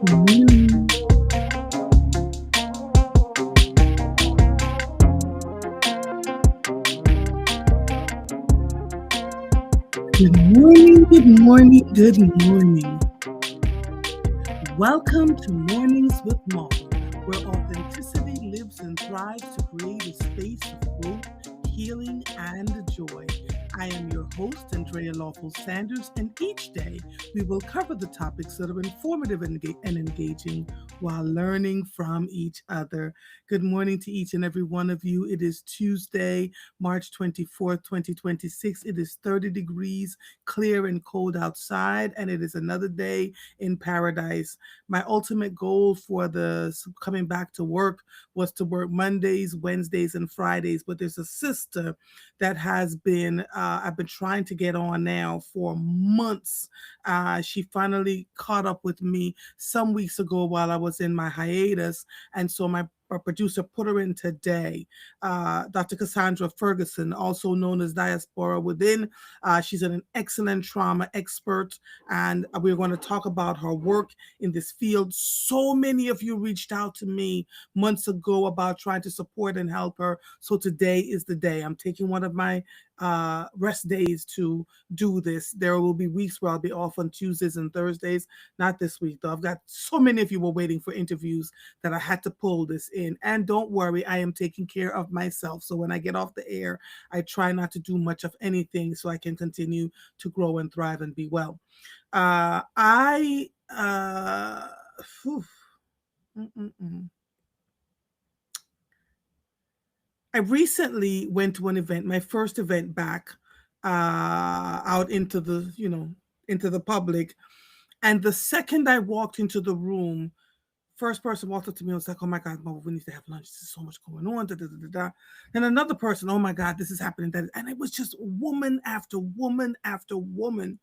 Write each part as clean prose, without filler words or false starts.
morning. Good morning, good morning, good morning. Welcome to Mornings with Mom, where authenticity lives and thrives to create a space of growth, healing, and joy. I am your host, Andrea Lawful Sanders, and each day we will cover the topics that are informative and engaging while learning from each other. Good morning to each and every one of you. It is Tuesday, March 24th, 2026. It is 30 degrees, clear and cold outside, and it is another day in paradise. My ultimate goal for the coming back to work was to work Mondays, Wednesdays, and Fridays, but there's a sister that has been I've been trying to get on now for months. She finally caught up with me some weeks ago while I was in my hiatus, and so my producer put her in today. Dr. Cassandra Ferguson, also known as Diaspora Within. She's an excellent trauma expert, and we're going to talk about her work in this field. So many of you reached out to me months ago about trying to support and help her. So today is the day. I'm taking one of my rest days to do this. There will be weeks where I'll be off on Tuesdays and Thursdays. Not this week, though. I've got so many of you were waiting for interviews that I had to pull this in. And don't worry, I am taking care of myself. So when I get off the air, I try not to do much of anything so I can continue to grow and thrive and be well. I recently went to an event, my first event back out into the, into the public. And the second I walked into the room, first person walked up to me and was like, "Oh my God, Mom, we need to have lunch. There's so much going on." Da, da, da, da, da. Then another person, "Oh my God, this is happening." And it was just woman after woman after woman.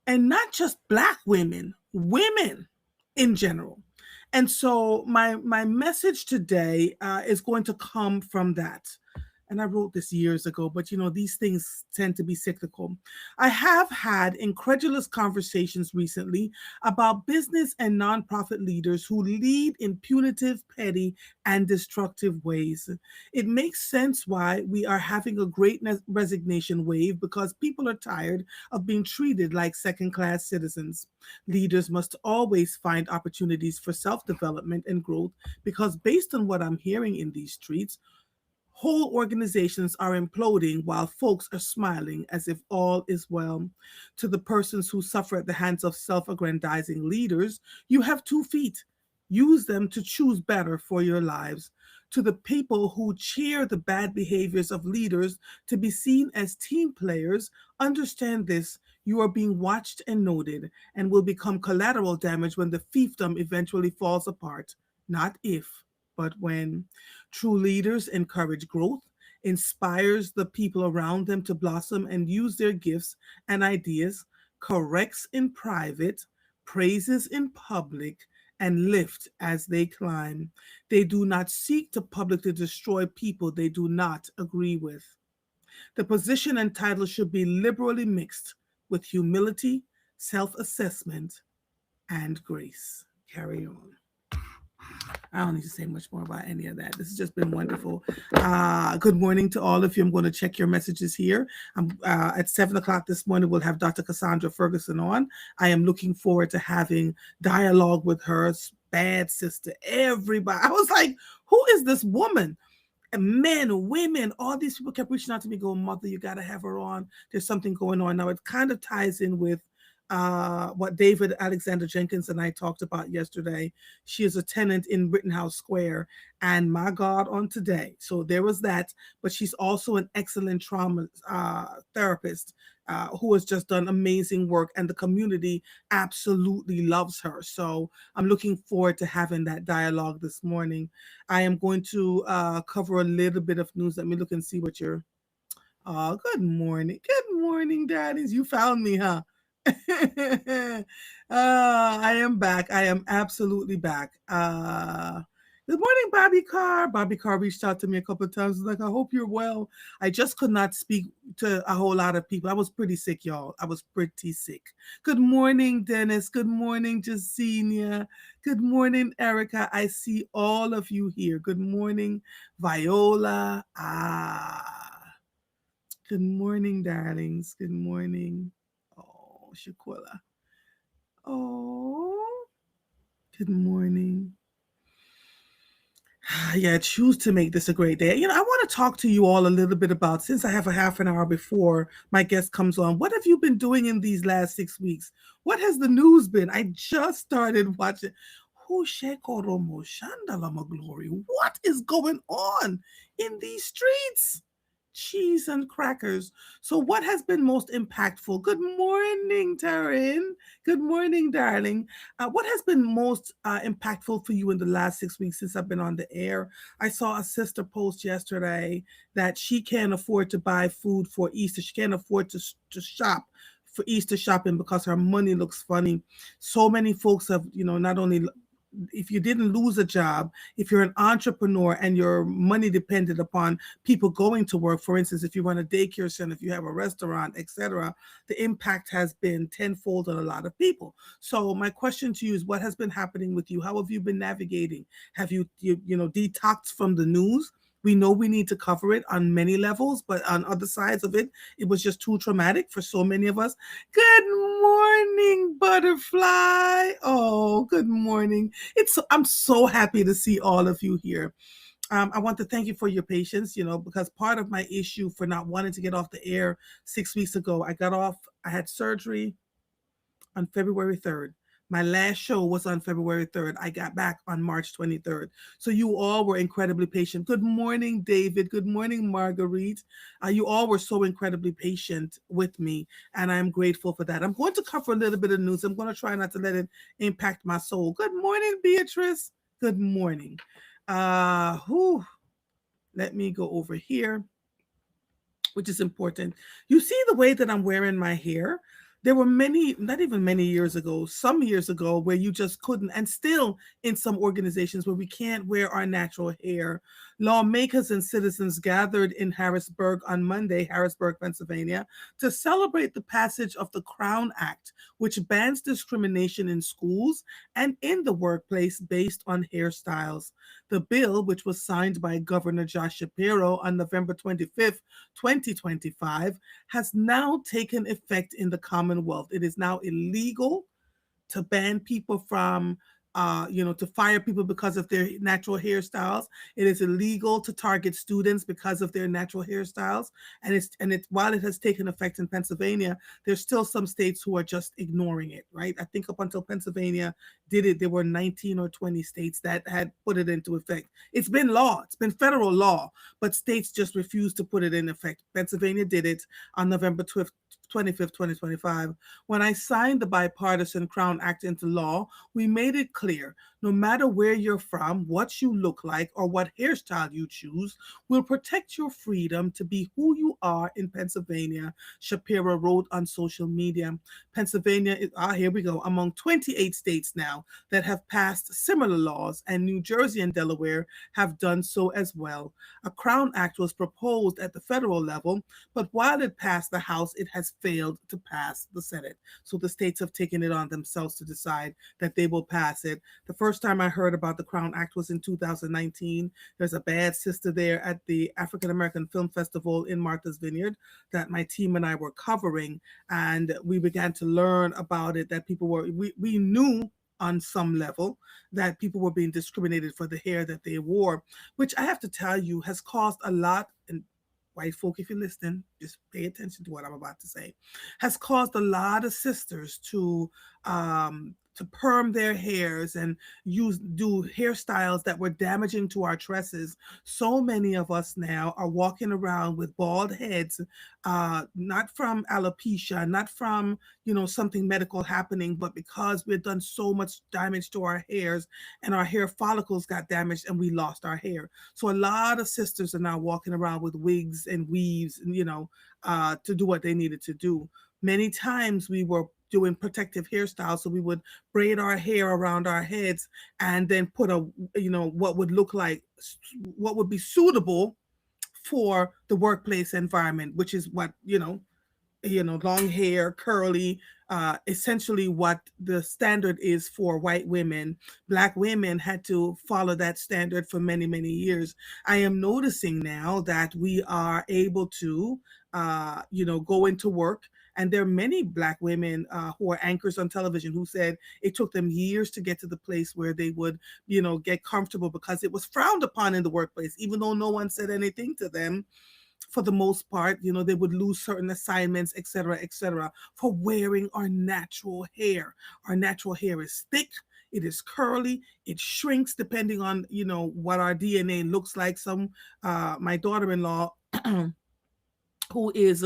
And not just Black women, women in general. And so my message today is going to come from that. And I wrote this years ago, but these things tend to be cyclical. I have had incredulous conversations recently about business and nonprofit leaders who lead in punitive, petty, and destructive ways. It makes sense why we are having a great resignation wave, because people are tired of being treated like second-class citizens. Leaders must always find opportunities for self-development and growth, because based on what I'm hearing in these streets, whole organizations are imploding while folks are smiling as if all is well. To the persons who suffer at the hands of self-aggrandizing leaders, you have 2 feet. Use them to choose better for your lives. To the people who cheer the bad behaviors of leaders to be seen as team players, understand this: you are being watched and noted, and will become collateral damage when the fiefdom eventually falls apart. Not if, but when. True leaders encourage growth, inspires the people around them to blossom and use their gifts and ideas, corrects in private, praises in public, and lift as they climb. They do not seek to publicly destroy people they do not agree with. The position and title should be liberally mixed with humility, self-assessment, and grace. Carry on. I don't need to say much more about any of that. This has just been wonderful. Good morning to all of you. I'm going to check your messages here. At 7 o'clock this morning, we'll have Dr. Cassandra Ferguson on. I am looking forward to having dialogue with her, bad sister, everybody. I was like, who is this woman? And men, women, all these people kept reaching out to me going, "Mother, you got to have her on. There's something going on." Now, it kind of ties in with what David Alexander Jenkins and I talked about yesterday. She is a tenant in Rittenhouse Square, and my God, on today. So there was that, but she's also an excellent trauma therapist who has just done amazing work, and the community absolutely loves her. So I'm looking forward to having that dialogue this morning. I am going to cover a little bit of news. Let me look and see what you're. Oh, good morning. Good morning, daddies. You found me, huh? I am back. I am absolutely back. Good morning, Bobby Carr. Bobby Carr reached out to me a couple of times. Like, I hope you're well. I just could not speak to a whole lot of people. I was pretty sick, y'all. I was pretty sick. Good morning, Dennis. Good morning, Jasenia. Good morning, Erica. I see all of you here. Good morning, Viola. Good morning, darlings. Good morning. Oh, Shaquilla. Oh, good morning. Yeah, choose to make this a great day. I want to talk to you all a little bit about, since I have a half an hour before my guest comes on, what have you been doing in these last 6 weeks? What has the news been? I just started watching. Who Shekoromo Shandalama Glory? What is going on in these streets? Cheese and crackers. So, what has been most impactful? Good morning, Taryn. Good morning, darling. What has been most impactful for you in the last 6 weeks since I've been on the air? I saw a sister post yesterday that she can't afford to buy food for Easter. She can't afford to shop for Easter shopping because her money looks funny. So many folks have, not only, if you didn't lose a job, if you're an entrepreneur and your money depended upon people going to work, for instance, if you run a daycare center, if you have a restaurant, etc., the impact has been tenfold on a lot of people. So my question to you is, what has been happening with you? How have you been navigating? Have you detoxed from the news? We know we need to cover it on many levels, but on other sides of it, it was just too traumatic for so many of us. Good morning, butterfly. Oh, good morning. I'm so happy to see all of you here. I want to thank you for your patience, because part of my issue for not wanting to get off the air 6 weeks ago, I had surgery on February 3rd. My last show was on February 3rd. I got back on March 23rd. So you all were incredibly patient. Good morning, David. Good morning, Marguerite. You all were so incredibly patient with me, and I'm grateful for that. I'm going to cover a little bit of news. I'm going to try not to let it impact my soul. Good morning, Beatrice. Good morning. Let me go over here, which is important. You see the way that I'm wearing my hair? There were many, not even many years ago, some years ago, where you just couldn't, and still in some organizations where we can't wear our natural hair. Lawmakers and citizens gathered in Harrisburg on Monday, Harrisburg, Pennsylvania, to celebrate the passage of the Crown Act, which bans discrimination in schools and in the workplace based on hairstyles. The bill, which was signed by Governor Josh Shapiro on November 25th, 2025, has now taken effect in the Commonwealth. It is now illegal to ban people from, to fire people because of their natural hairstyles. It is illegal to target students because of their natural hairstyles. And it's while it has taken effect in Pennsylvania, there's still some states who are just ignoring it, right? I think up until Pennsylvania did it, there were 19 or 20 states that had put it into effect. It's been law, it's been federal law, but states just refused to put it in effect. Pennsylvania did it on November 25th, 2025. When I signed the bipartisan Crown Act into law, we made it clear no matter where you're from, what you look like, or what hairstyle you choose, we'll protect your freedom to be who you are in Pennsylvania, Shapiro wrote on social media. Pennsylvania is, here we go, among 28 states now that have passed similar laws, and New Jersey and Delaware have done so as well. A Crown Act was proposed at the federal level, but while it passed the House, it has failed to pass the Senate. So the states have taken it on themselves to decide that they will pass it. The first time I heard about the Crown Act was in 2019. There's a bad sister there at the African American Film Festival in Martha's Vineyard that my team and I were covering, and we began to learn about it, that we knew on some level that people were being discriminated for the hair that they wore, which I have to tell you has caused a lot, and white folk, if you're listening, just pay attention to what I'm about to say, has caused a lot of sisters to perm their hairs and do hairstyles that were damaging to our tresses. So many of us now are walking around with bald heads, not from alopecia, not from something medical happening, but because we've done so much damage to our hairs and our hair follicles got damaged and we lost our hair. So a lot of sisters are now walking around with wigs and weaves, and to do what they needed to do. Many times we were doing protective hairstyles. So we would braid our hair around our heads and then put a, what would look like, what would be suitable for the workplace environment, which is what, long hair, curly, essentially what the standard is for white women. Black women had to follow that standard for many, many years. I am noticing now that we are able to, go into work. And there are many Black women who are anchors on television who said it took them years to get to the place where they would, get comfortable because it was frowned upon in the workplace, even though no one said anything to them. For the most part, they would lose certain assignments, et cetera, for wearing our natural hair. Our natural hair is thick, it is curly, it shrinks depending on, what our DNA looks like. My daughter-in-law, who is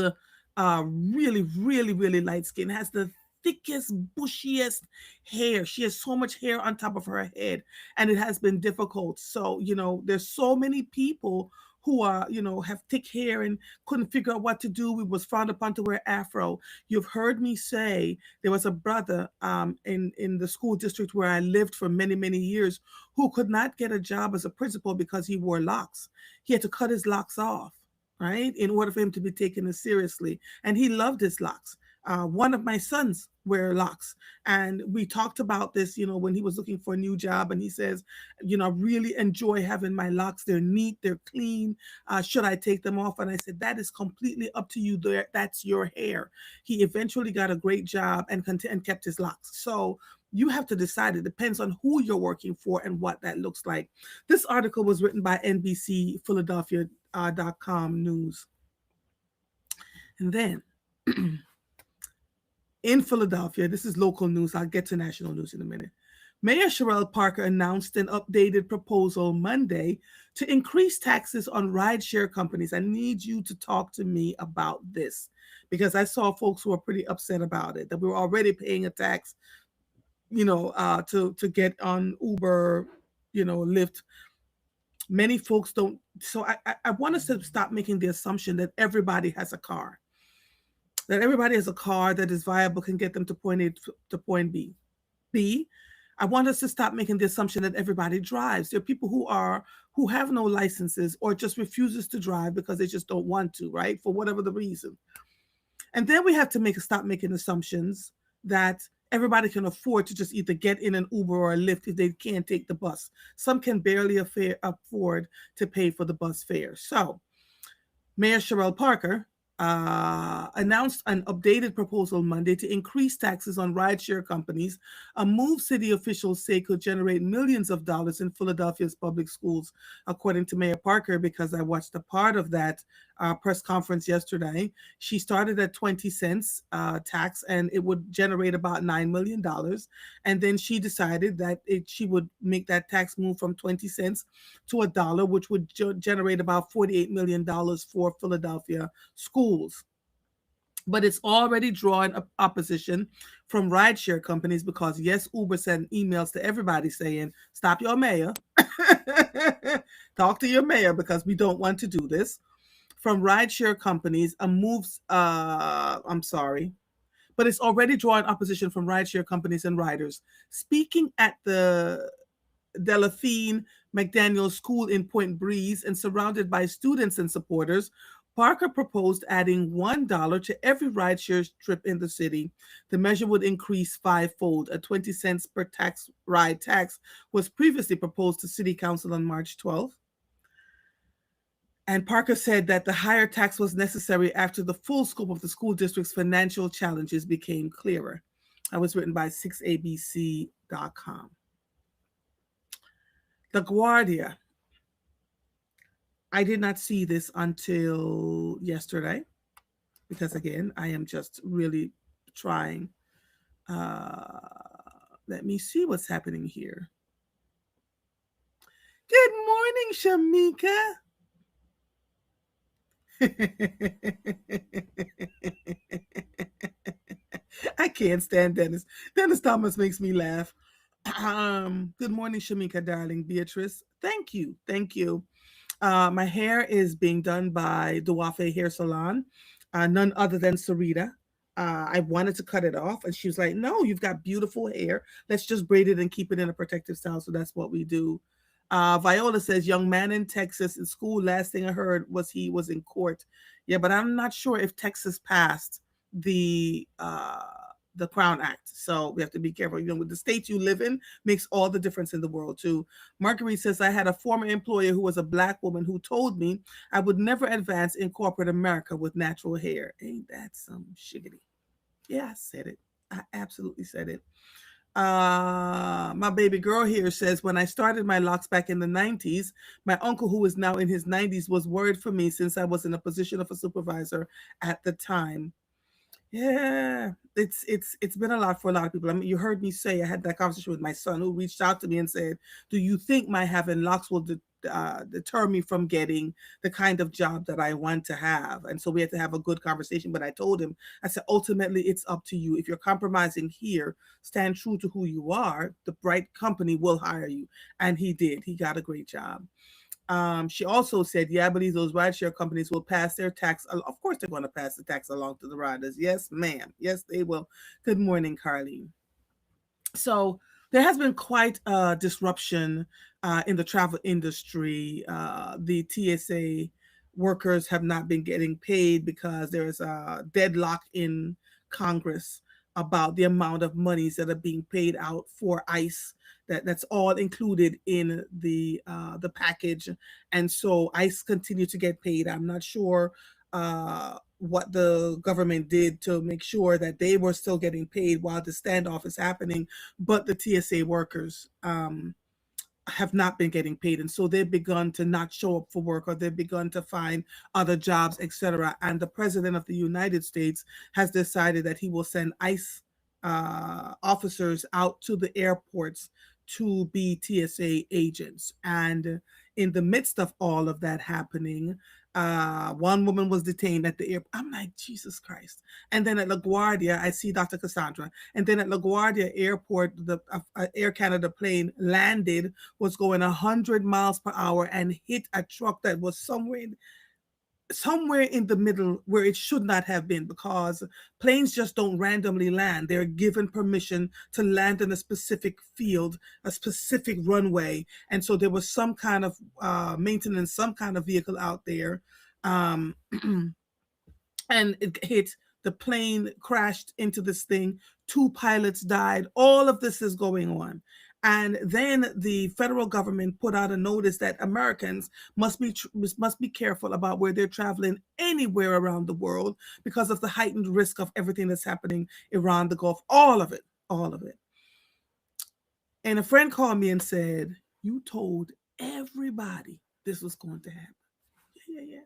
really, really, really light skin, has the thickest, bushiest hair. She has so much hair on top of her head, and it has been difficult. So, there's so many people who are, have thick hair and couldn't figure out what to do. It was frowned upon to wear afro. You've heard me say there was a brother in the school district where I lived for many, many years who could not get a job as a principal because he wore locks. He had to cut his locks off, right, in order for him to be taken as seriously. And he loved his locks. One of my sons wear locks. And we talked about this, when he was looking for a new job. And he says, I really enjoy having my locks. They're neat, they're clean. Should I take them off? And I said, that is completely up to you. That's your hair. He eventually got a great job and kept his locks. So you have to decide. It depends on who you're working for and what that looks like. This article was written by NBC Philadelphia.com news. And then in Philadelphia, this is local news. I'll get to national news in a minute. Mayor Sherelle Parker announced an updated proposal Monday to increase taxes on rideshare companies. I need you to talk to me about this because I saw folks who were pretty upset about it, that we were already paying a tax, to get on Uber, Lyft. Many folks don't. So I want us to stop making the assumption that everybody has a car, that everybody has a car that is viable, can get them to point A to point B. I want us to stop making the assumption that everybody drives. There are people who have no licenses or just refuses to drive because they just don't want to, right? For whatever the reason. And then we have to stop making assumptions that everybody can afford to just either get in an Uber or a Lyft if they can't take the bus. Some can barely afford to pay for the bus fare. So Mayor Sherelle Parker announced an updated proposal Monday to increase taxes on rideshare companies, a move city officials say could generate millions of dollars in Philadelphia's public schools, according to Mayor Parker, because I watched a part of that press conference yesterday. She started at 20 cents tax, and it would generate about $9 million. And then she decided that she would make that tax move from 20 cents to $1, which would generate about $48 million for Philadelphia schools. But it's already drawing opposition from rideshare companies because, yes, Uber sent emails to everybody saying, stop your mayor. Talk to your mayor because we don't want to do this. From rideshare companies, but it's already drawing opposition from rideshare companies and riders. Speaking at the Delphine McDaniel School in Point Breeze and surrounded by students and supporters, Parker proposed adding $1 to every rideshare trip in the city. The measure would increase fivefold. A 20 cents per ride tax was previously proposed to City Council on March 12th. And Parker said that the higher tax was necessary after the full scope of the school district's financial challenges became clearer. That was written by 6abc.com. LaGuardia. I did not see this until yesterday because, again, I am just really trying. Let me see what's happening here. Good morning, Shamika. I can't stand Dennis. Dennis Thomas makes me laugh. Good morning, Shamika, darling. Beatrice, thank you. Thank you. My hair is being done by the Wafe Hair Salon, none other than Sarita. I wanted to cut it off, and she was like, "No, you've got beautiful hair. Let's just braid it and keep it in a protective style." So that's what we do. Viola says, "Young man in Texas in school. Last thing I heard was he was in court." Yeah, but I'm not sure if Texas passed the uh, the Crown Act, so we have to be careful. You know, with the state you live in makes all the difference in the world too. Marguerite says, "I had a former employer who was a black woman who told me I would never advance in corporate America with natural hair." Ain't that some shiggity? Yeah, I said it. I absolutely said it. My baby girl here says, "When I started my locks back in the 90s, my uncle, who is now in his 90s, was worried for me since I was in a position of a supervisor at the time." Yeah, it's been a lot for a lot of people. I mean, you heard me say I had that conversation with my son, who reached out to me and said, "Do you think my having locks will deter me from getting the kind of job that I want to have?" And so we had to have a good conversation. But I told him, I said, ultimately, it's up to you. If you're compromising here, stand true to who you are. The right company will hire you, and he did. He got a great job. She also said, "Yeah, I believe those rideshare companies will pass their tax. Of course, they're going to pass the tax along to the riders. Yes, ma'am. Yes, they will." Good morning, Carly. So there has been quite a disruption in the travel industry. The TSA workers have not been getting paid because there is a deadlock in Congress about the amount of monies that are being paid out for ICE. That's all included in the package, and so ICE continue to get paid. I'm not sure what the government did to make sure that they were still getting paid while the standoff is happening, but the TSA workers have not been getting paid, and so they've begun to not show up for work, or they've begun to find other jobs, etc. And the president of the United States has decided that he will send ICE officers out to the airports to be TSA agents. And in the midst of all of that happening, one woman was detained at the airport. I'm like, Jesus Christ. And then at LaGuardia, I see Dr. Cassandra. And then at LaGuardia Airport, the Air Canada plane landed, was going 100 miles per hour, and hit a truck that was somewhere in the middle where it should not have been, because planes just don't randomly land. They're given permission to land in a specific field, a specific runway. And so there was some kind of maintenance, some kind of vehicle out there. Um, and it hit. The plane crashed into this thing. Two pilots died. All of this is going on. And then the federal government put out a notice that Americans must be careful about where they're traveling anywhere around the world, because of the heightened risk of everything that's happening around the Gulf. All of it, all of it. And a friend called me and said, "You told everybody this was going to happen." Yeah, yeah, yeah.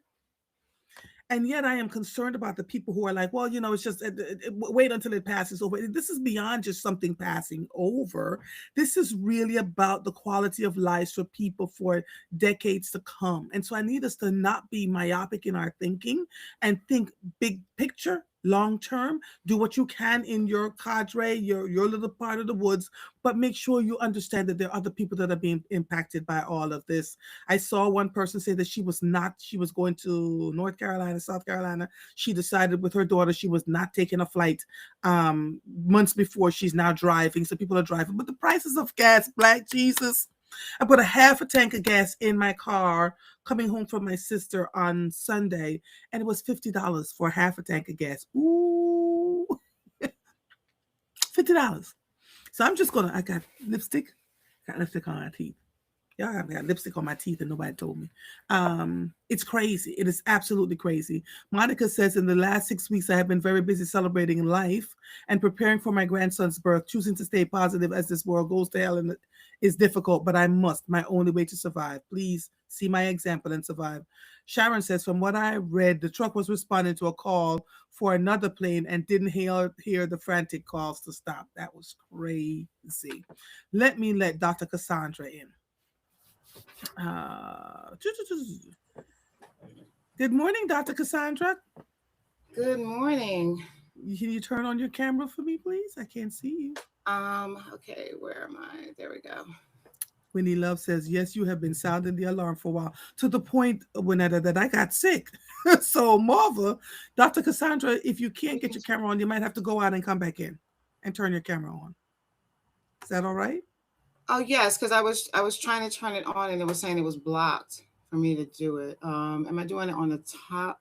And yet I am concerned about the people who are like, "Well, it's just wait until it passes over." This is beyond just something passing over. This is really about the quality of lives for people for decades to come. And so I need us to not be myopic in our thinking, and think big picture, long term. Do what you can in your cadre, your little part of the woods, but make sure you understand that there are other people that are being impacted by all of this. I saw one person say that she was going to North Carolina, South Carolina. She decided with her daughter she was not taking a flight months before. She's now driving. So people are driving. But the prices of gas, Black Jesus. I put a half a tank of gas in my car coming home from my sister on Sunday, and it was $50 for half a tank of gas. Ooh, $50. So I got lipstick on my teeth. Yeah, I've got lipstick on my teeth and nobody told me. It's crazy. It is absolutely crazy. Monica says, "In the last 6 weeks, I have been very busy celebrating life and preparing for my grandson's birth. Choosing to stay positive as this world goes to hell and is difficult, but I must. My only way to survive. Please see my example and survive." Sharon says, "From what I read, the truck was responding to a call for another plane and didn't hear the frantic calls to stop." That was crazy. Let Dr. Cassandra in. Uh, Good morning, Dr. Cassandra. Good morning. Can you turn on your camera for me, please? I can't see you. Okay, where am I? There we go. Winnie Love says, yes, you have been sounding the alarm for a while, to the point, Winetta, that I got sick. So, Marva, Dr. Cassandra, if you can't get your camera on, you might have to go out and come back in and turn your camera on. Is that all right? Oh yes, because I was trying to turn it on and it was saying it was blocked for me to do it. Am I doing it on the top,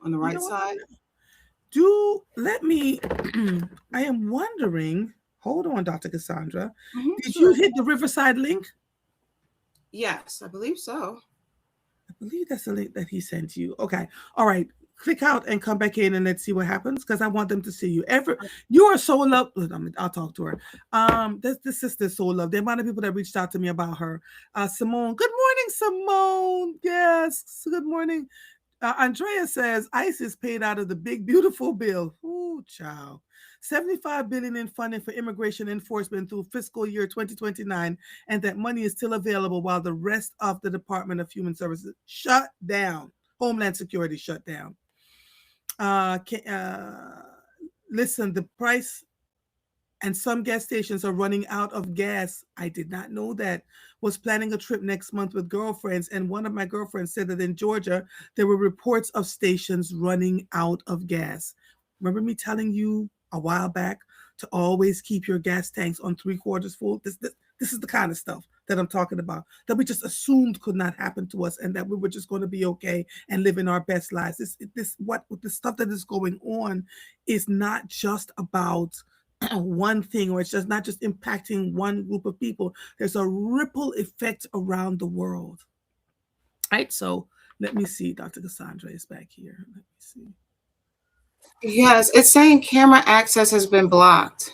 on the You right know what? side? Do let me, I am wondering, hold on, Dr. Cassandra. Did you Sure. hit the Riverside link? Yes, I believe so. I believe that's the link that he sent you. Okay. All right. Click out and come back in and let's see what happens because I want them to see you. You are so loved. I'll talk to her. This sister is so loved. The amount of people that reached out to me about her. Simone. Good morning, Simone. Yes. Good morning. Andrea says ISIS paid out of the big beautiful bill. Ooh, child. 75 billion in funding for immigration enforcement through fiscal year 2029, and that money is still available while the rest of the Department of Human Services shut down. Homeland Security shut down. Uh, Listen, the price and some gas stations are running out of gas. I did not know that. Was planning a trip next month with girlfriends, and one of my girlfriends said that in Georgia there were reports of stations running out of gas. Remember me telling you a while back to always keep your gas tanks on 3/4 full? This is the kind of stuff that I'm talking about that we just assumed could not happen to us and that we were just going to be okay and living our best lives. What the stuff that is going on is not just about one thing, or it's just not just impacting one group of people. There's a ripple effect around the world. Right. So let me see. Dr. Cassandra is back here. Let me see. Yes, it's saying camera access has been blocked.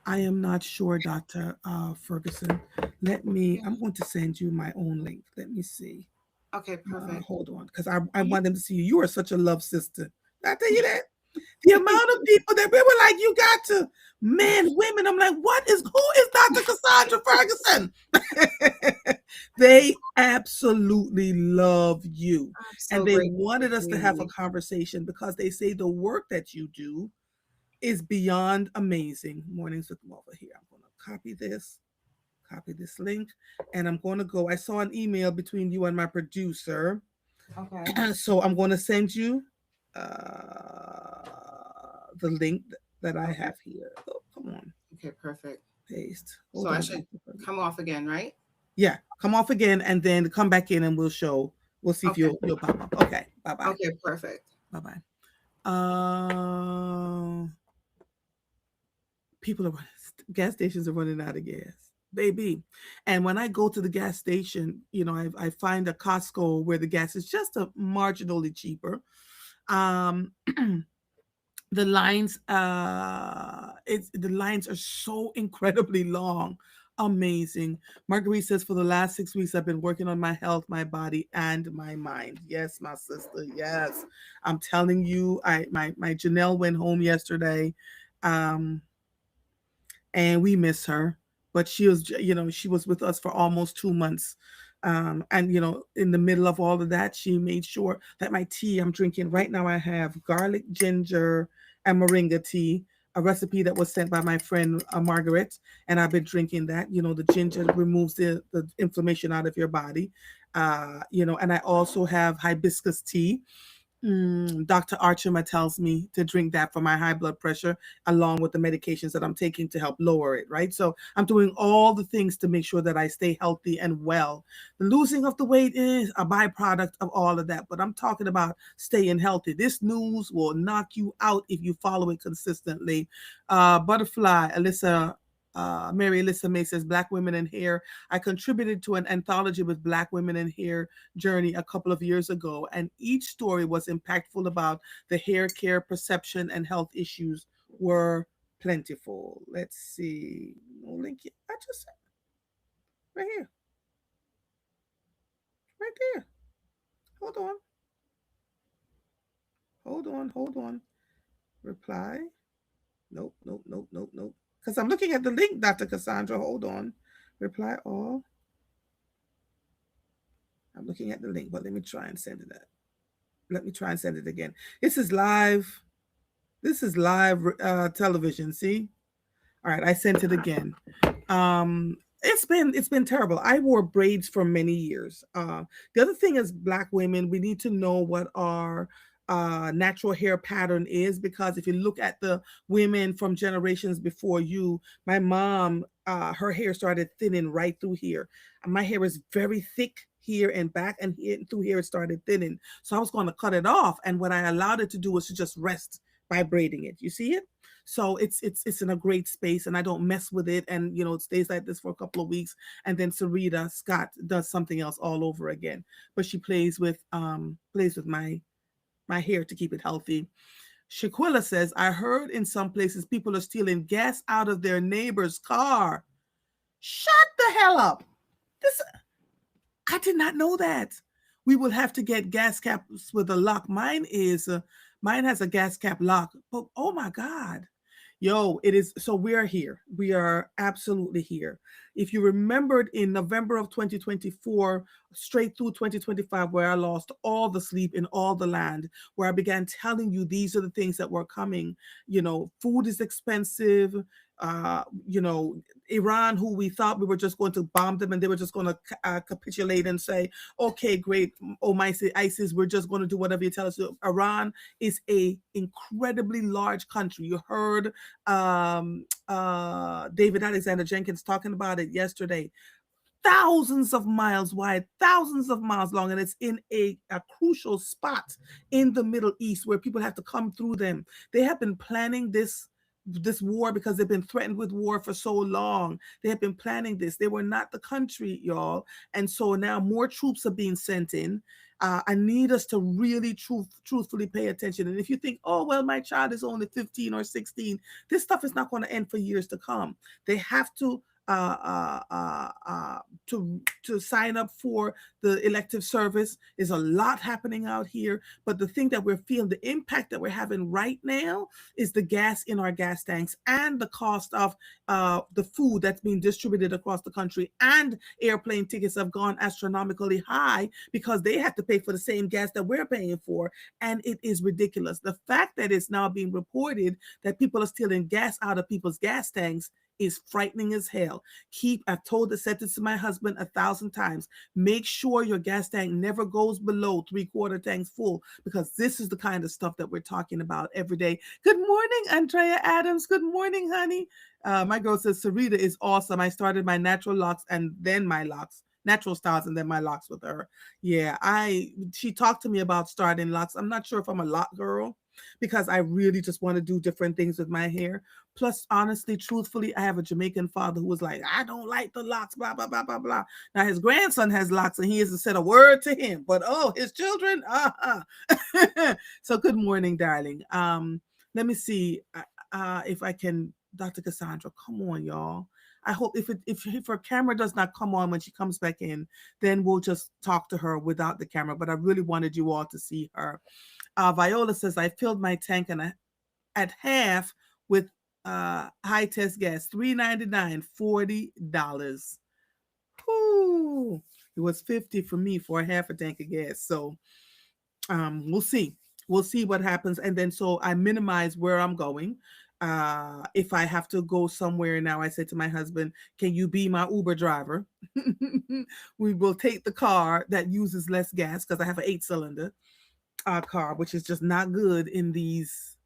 I am not sure, Dr. Ferguson. I'm going to send you my own link. Let me see. Okay, perfect. Hold on, because I want them to see you. You are such a love sister. Did I tell you that? The amount of people that we were like, you got to, men, women. I'm like, who is Dr. Cassandra Ferguson? They absolutely love you. I'm And so they grateful for wanted us to have a community. conversation because they say the work that you do is beyond amazing. Mornings with Marva here. I'm going to copy this link, and I'm going to go. I saw an email between you and my producer. Okay. So I'm going to send you uh, the link that I Okay. have here. Oh, come on, Okay, perfect. paste. So Hold I on, should Dr. Ferguson. come off again, right? Yeah, come off again and then come back in and we'll show. We'll see if Okay. you'll pop up. Okay, bye bye, Okay, perfect. bye bye. Uh, People are running, gas stations are running out of gas, baby. And when I go to the gas station, I find a Costco where the gas is just a marginally cheaper. Um, the lines are so incredibly long. Amazing. Marguerite says, for the last 6 weeks I've been working on my health, my body, and my mind. Yes, my sister. Yes. I'm telling you, my Janelle went home yesterday. Um, and we miss her. But she was with us for almost 2 months. And in the middle of all of that, she made sure that my tea I'm drinking right now, I have garlic, ginger, and moringa tea, a recipe that was sent by my friend Margaret, and I've been drinking that. The ginger removes the inflammation out of your body. And I also have hibiscus tea. Dr. Archima tells me to drink that for my high blood pressure, along with the medications that I'm taking to help lower it, right? So I'm doing all the things to make sure that I stay healthy and well. The losing of the weight is a byproduct of all of that, but I'm talking about staying healthy. This news will knock you out if you follow it consistently. Butterfly, Mary Alyssa May says, Black Women in Hair. I contributed to an anthology with Black Women in Hair journey a couple of years ago, and each story was impactful about the hair care perception and health issues were plentiful. Let's see. No link yet. I just said right here, right there. Hold on, hold on. Reply. Nope, nope, nope, nope, nope. Because I'm looking at the link, Dr. Cassandra. Hold on. Reply all. I'm looking at the link, but let me try and send it. Let me try and send it again. This is live. This is live television. See? All right, I sent it again. Um, It's been terrible. I wore braids for many years. The other thing is, black women, we need to know what our natural hair pattern is, because if you look at the women from generations before you, my mom, her hair started thinning right through here. And my hair is very thick here and back, and here, through here it started thinning. So I was going to cut it off, and what I allowed it to do was to just rest by braiding it. You see it? So it's in a great space, and I don't mess with it, and it stays like this for a couple of weeks, and then Sarita Scott does something else all over again. But she plays with my hair to keep it healthy. Shaquilla says, I heard in some places people are stealing gas out of their neighbor's car. Shut the hell up. This I did not know that. We will have to get gas caps with a lock. Mine has a gas cap lock. But oh my God. Yo, it is. So we are here. We are absolutely here. If you remembered in November of 2024, straight through 2025, where I lost all the sleep in all the land, where I began telling you these are the things that were coming. Food is expensive. Uh, you know, Iran, who we thought we were just going to bomb them and they were just going to capitulate and say, okay, great, oh my ISIS, we're just going to do whatever you tell us to. Iran is a incredibly large country. You heard David Alexander Jenkins talking about it yesterday. Thousands of miles wide, thousands of miles long, and it's in a crucial spot in the Middle East where people have to come through them. They have been planning this war because they've been threatened with war for so long. They have been planning this. They were not the country, y'all. And so now more troops are being sent in. I need us to really truthfully pay attention. And if you think, oh, well, my child is only 15 or 16, this stuff is not going to end for years to come. They have to sign up for the elective service. Is a lot happening out here, but the thing that we're feeling, the impact that we're having right now, is the gas in our gas tanks and the cost of the food that's being distributed across the country, and airplane tickets have gone astronomically high because they have to pay for the same gas that we're paying for, and it is ridiculous. The fact that it's now being reported that people are stealing gas out of people's gas tanks is frightening as hell. Said this to my husband 1,000 times. Make sure your gas tank never goes below 3/4 tanks full, because this is the kind of stuff that we're talking about every day. Good morning, Andrea Adams. Good morning, honey. My girl says Sarita is awesome. I started my natural locks and then my locks. Natural styles and then my locks with her. Yeah, she talked to me about starting locks. I'm not sure if I'm a lock girl because I really just want to do different things with my hair. Plus, honestly, truthfully, I have a Jamaican father who was like, I don't like the locks, blah, blah, blah, blah, blah. Now, his grandson has locks and he hasn't said a word to him, but oh, his children, So, good morning, darling. Let me see if I can, Dr. Cassandra, come on, y'all. I hope if her camera does not come on when she comes back in, then we'll just talk to her without the camera. But I really wanted you all to see her. Viola says, I filled my tank at half with high test gas, $3.99, $40. Whoo. It was 50 for me for a half a tank of gas. So we'll see. We'll see what happens. And then so I minimize where I'm going. If I have to go somewhere now, I said to my husband, can you be my Uber driver? We will take the car that uses less gas because I have an 8-cylinder car, which is just not good in these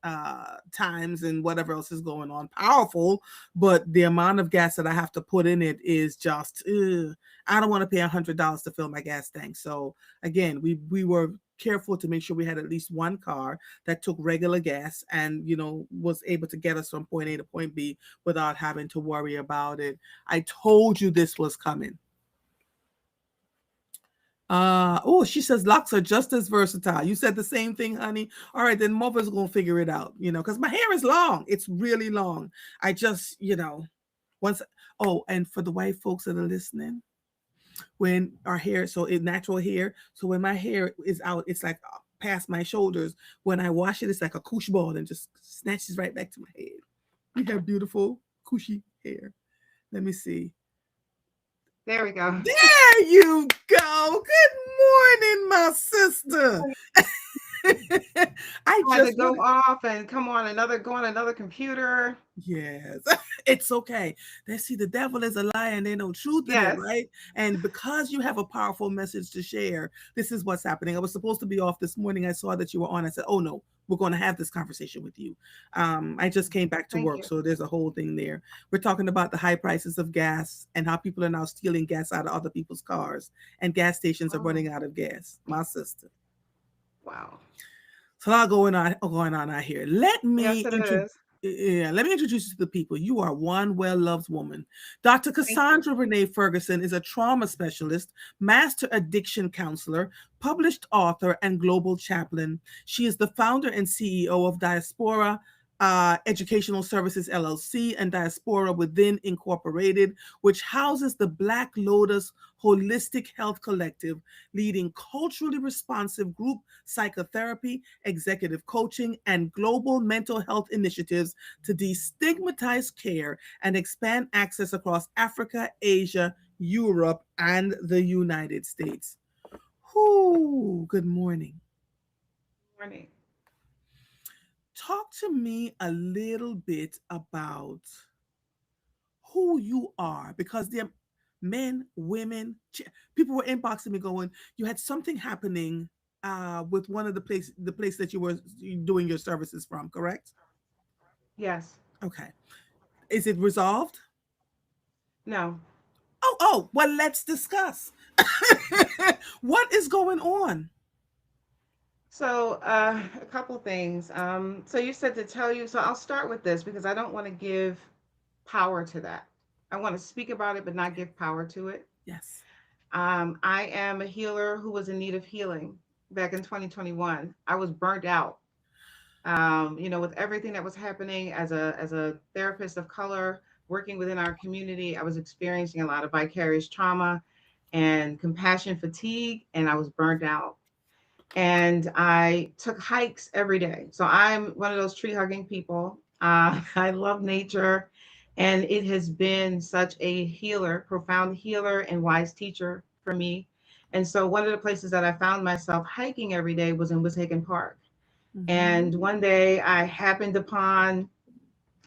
times and whatever else is going on. Powerful, but the amount of gas that I have to put in it is just, I don't want to pay $100 to fill my gas tank. So again, we were careful to make sure we had at least one car that took regular gas and was able to get us from point A to point B without having to worry about it. I told you this was coming. She says locks are just as versatile. You said the same thing, honey. All right, then mother's gonna figure it out, because my hair is long. It's really long. I just, once. Oh, and for the white folks that are listening, when our hair, so it's natural hair. So when my hair is out, it's like past my shoulders. When I wash it, it's like a koosh ball and just snatches right back to my head. We have beautiful kooshy hair. Let me see. There we go. There you go. Good morning, my sister. I I had to just go want off and come on another go on another computer. Yes, it's okay. They see the devil is a lie and there's no truth in it, Yes. right? And because you have a powerful message to share, this is what's happening. I was supposed to be off this morning. I saw that you were on. I said, "Oh no, we're going to have this conversation with you." I just came back to Thank work, you. so there's a whole thing there. We're talking about the high prices of gas and how people are now stealing gas out of other people's cars, and gas stations are Oh, running out of gas. My sister. wow. So a lot going on out here. Let Yes, me it introduce. is. Yeah, let me introduce you to the people. You are one well-loved woman. Dr. Thank you. Cassandra Renee Ferguson is a trauma specialist, master addiction counselor, published author, and global chaplain. She is the founder and CEO of Diaspora Educational Services LLC and Diaspora Within Incorporated, which houses the Black Lotus Holistic Health Collective, leading culturally responsive group psychotherapy, executive coaching, and global mental health initiatives to destigmatize care and expand access across Africa, Asia, Europe, and the United States. Whoo, good morning. Morning. Talk to me a little bit about who you are, because there are men, women, people were inboxing me going, you had something happening with one of the place that you were doing your services from, correct? Yes. Okay. Is it resolved? No. Well, let's discuss. What is going on? So, a couple things. So you said to tell you, so I'll start with this because I don't want to give power to that. I want to speak about it, but not give power to it. Yes. I am a healer who was in need of healing back in 2021. I was burnt out. With everything that was happening as a therapist of color working within our community, I was experiencing a lot of vicarious trauma and compassion fatigue, and I was burnt out. And I took hikes every day. So I'm one of those tree hugging people. I love nature, and it has been such a healer, profound healer, and wise teacher for me. And so one of the places that I found myself hiking every day was in Wissahickon Park. Mm-hmm. And one day I happened upon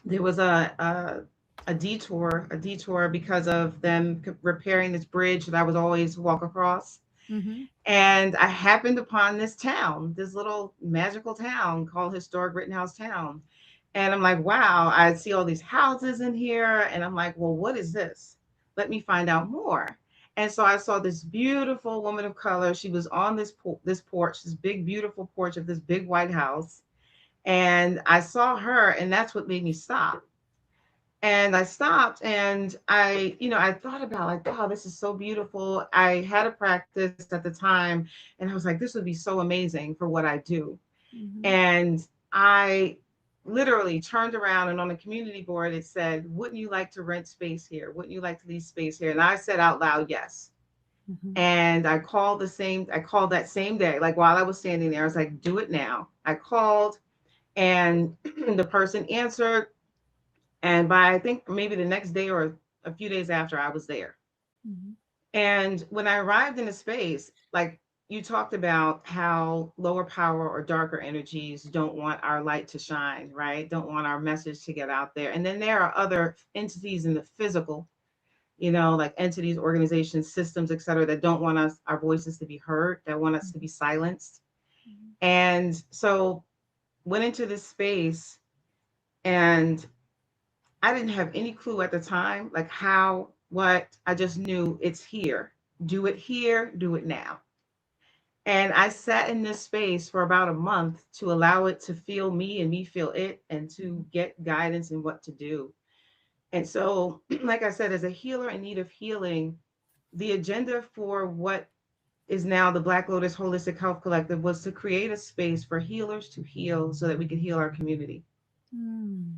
there was a detour because of them repairing this bridge that I would always walk across, Mm-hmm. and I happened upon this town, this little magical town called Historic Rittenhouse Town. And I'm like, wow, I see all these houses in here. And I'm like, well, what is this? Let me find out more. And so I saw this beautiful woman of color. She was on this porch, this big, beautiful porch of this big white house. And I saw her, and that's what made me stop. And I stopped and I thought about like, wow, this is so beautiful. I had a practice at the time and I was like, this would be so amazing for what I do. Mm-hmm. And I literally turned around and on the community board it said, wouldn't you like to rent space here? Wouldn't you like to lease space here? And I said out loud, yes. Mm-hmm. And I called that same day, like while I was standing there, I was like, do it now. I called and the person answered, and by I think maybe the next day or a few days after, I was there. Mm-hmm. And when I arrived in a space, like you talked about how lower power or darker energies don't want our light to shine, right? Don't want our message to get out there. And then there are other entities in the physical, like entities, organizations, systems, et cetera, that don't want our voices to be heard, that want us to be silenced. And so went into this space and I didn't have any clue at the time, like how, what. I just knew it's here. Do it here, do it now. And I sat in this space for about a month to allow it to feel me and me feel it and to get guidance in what to do. And so, like I said, as a healer in need of healing, the agenda for what is now the Black Lotus Holistic Health Collective was to create a space for healers to heal so that we could heal our community. Mm-hmm.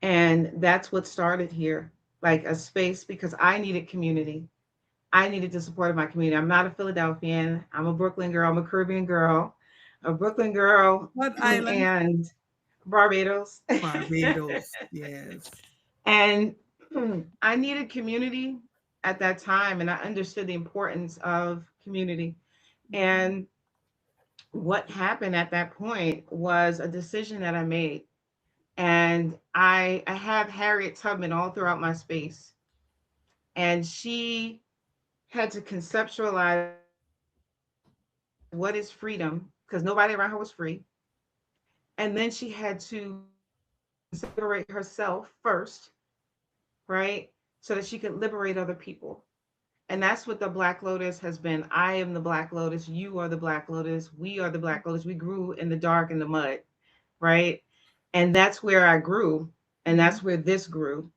And that's what started here, like a space because I needed community. I needed the support of my community. I'm not a Philadelphian. I'm a Brooklyn girl. I'm a Caribbean girl, a Brooklyn girl, What island? and Barbados. Barbados. Yes. And I needed community at that time, and I understood the importance of community. Mm-hmm. And what happened at that point was a decision that I made. And I have Harriet Tubman all throughout my space. And she had to conceptualize what is freedom, because nobody around her was free. And then she had to separate herself first, right? So that she could liberate other people. And that's what the Black Lotus has been. I am the Black Lotus. You are the Black Lotus. We are the Black Lotus. We grew in the dark and the mud, right? And that's where I grew. And that's where Mhm. this grew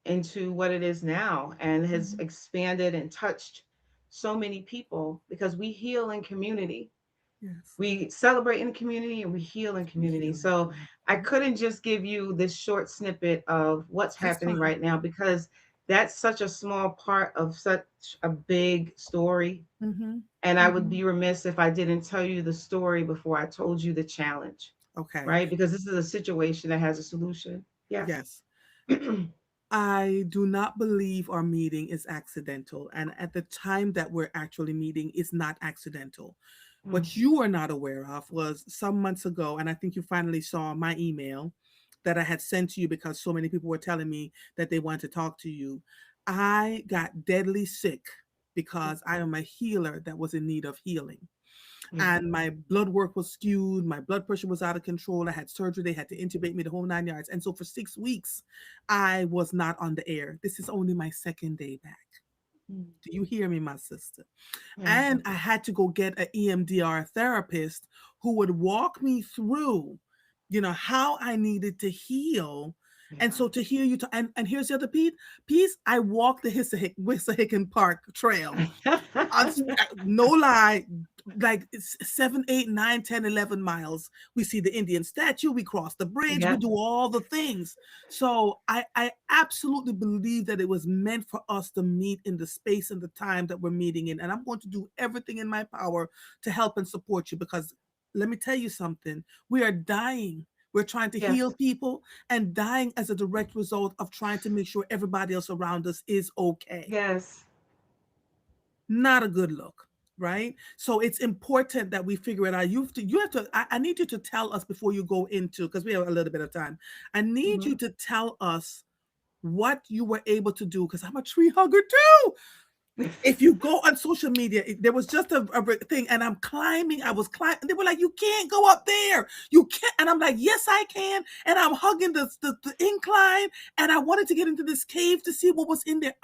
into what it is now, and has Mhm. expanded and touched so many people, because we heal in community. Yes. We celebrate in the community and we heal in We community. heal in So community. I Mhm. couldn't just give you this short snippet of what's That's happening fine. right now, because that's such a small part of such a big story. Mhm. And I would Mhm. be remiss if I didn't tell you the story before I told you the challenge, Okay. right? Because this is a situation that has a solution. Yeah. Yes. I do not believe our meeting is accidental. And at the time that we're actually meeting is not accidental. Mm, What you are not aware of was some months ago, and I think you finally saw my email that I had sent to you because so many people were telling me that they want to talk to you. I got deadly sick because I am a healer that was in need of healing. yeah. And my blood work was skewed, my blood pressure was out of control, I had surgery, they had to intubate me the whole 9 yards. And so for 6 weeks I was not on the air. This is only my second day back. Mm, Do you hear me, my sister? yes. And I had to go get an EMDR therapist who would walk me through, how I needed to heal. And Yeah. so to hear you, and here's the other piece, I walked the Wissahickon Park Trail. No lie, like it's 7, 8, 9, 10, 11 miles. We see the Indian statue, we cross the bridge, we Yeah. do all the things. So I absolutely believe that it was meant for us to meet in the space and the time that we're meeting in. And I'm going to do everything in my power to help and support you, because let me tell you something, we are dying. We're trying to heal Yes. people and dying as a direct result of trying to make sure everybody else around us is okay. Yes. Not a good look, right? So it's important that we figure it out. I need you to tell us before you go into, because we have a little bit of time. I need Hmm. you to tell us what you were able to do, because I'm a tree hugger too. If you go on social media, there was just a thing, and I was climbing. They were like, "You can't go up there. You can't." And I'm like, "Yes, I can." And I'm hugging the incline, and I wanted to get into this cave to see what was in there.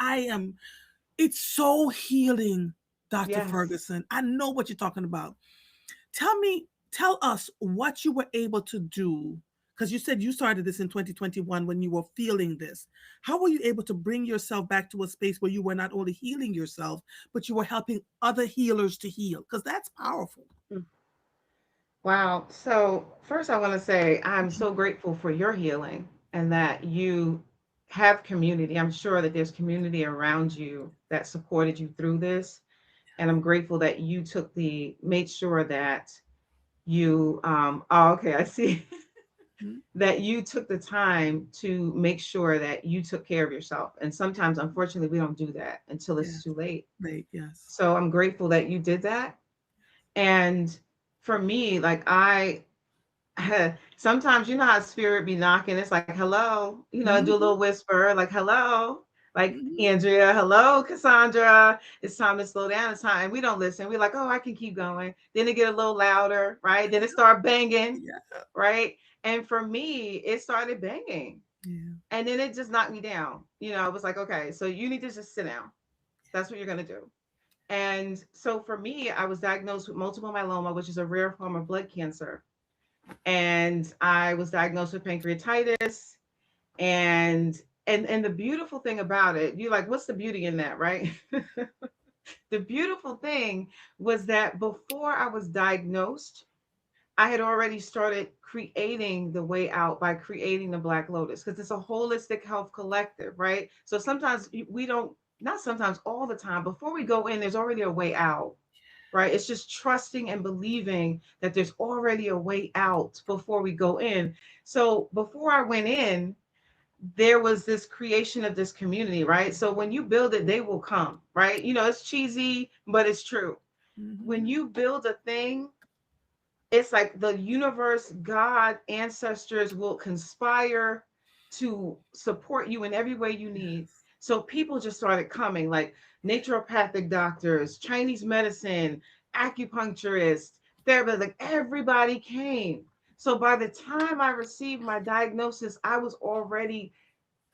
It's so healing, Dr. Yes. Ferguson. I know what you're talking about. Tell us what you were able to do, because you said you started this in 2021 when you were feeling this. How were you able to bring yourself back to a space where you were not only healing yourself, but you were helping other healers to heal? Because that's powerful. Mm. Wow. So, first, I want to say I'm Mhm. so grateful for your healing, and that you have community. I'm sure that there's community around you that supported you through this. And I'm grateful that you made sure that oh, okay, I see. Mhm. That you took the time to make sure that you took care of yourself. And sometimes, unfortunately, we don't do that until it's Yes. too late. Right. Yes. So I'm grateful that you did that. And for me, like sometimes, you know how spirit be knocking. It's like, hello, do a little Mhm. whisper, like, hello, like Mhm. Andrea, hello, Cassandra. It's time to slow down. It's time. And we don't listen. We're like, oh, I can keep going. Then it get a little louder, right? Then it start banging, Yeah. right? And for me, it started banging. Yeah. And then it just knocked me down. I was like, okay, so you need to just sit down. That's what you're going to do. And so for me, I was diagnosed with multiple myeloma, which is a rare form of blood cancer. And I was diagnosed with pancreatitis. And the beautiful thing about it, you're like, what's the beauty in that, right? The beautiful thing was that before I was diagnosed, I had already started creating the way out by creating the Black Lotus, because it's a holistic health collective, right? So sometimes we don't, not sometimes, all the time, before we go in, there's already a way out, right? It's just trusting and believing that there's already a way out before we go in. So before I went in, there was this creation of this community, right? So when you build it, they will come, right? It's cheesy, but it's true. When Mhm. you build a thing, it's like the universe, God, ancestors will conspire to support you in every way you need. Yes. So people just started coming, like naturopathic doctors, Chinese medicine, acupuncturists, therapists, like everybody came. So by the time I received my diagnosis, I was already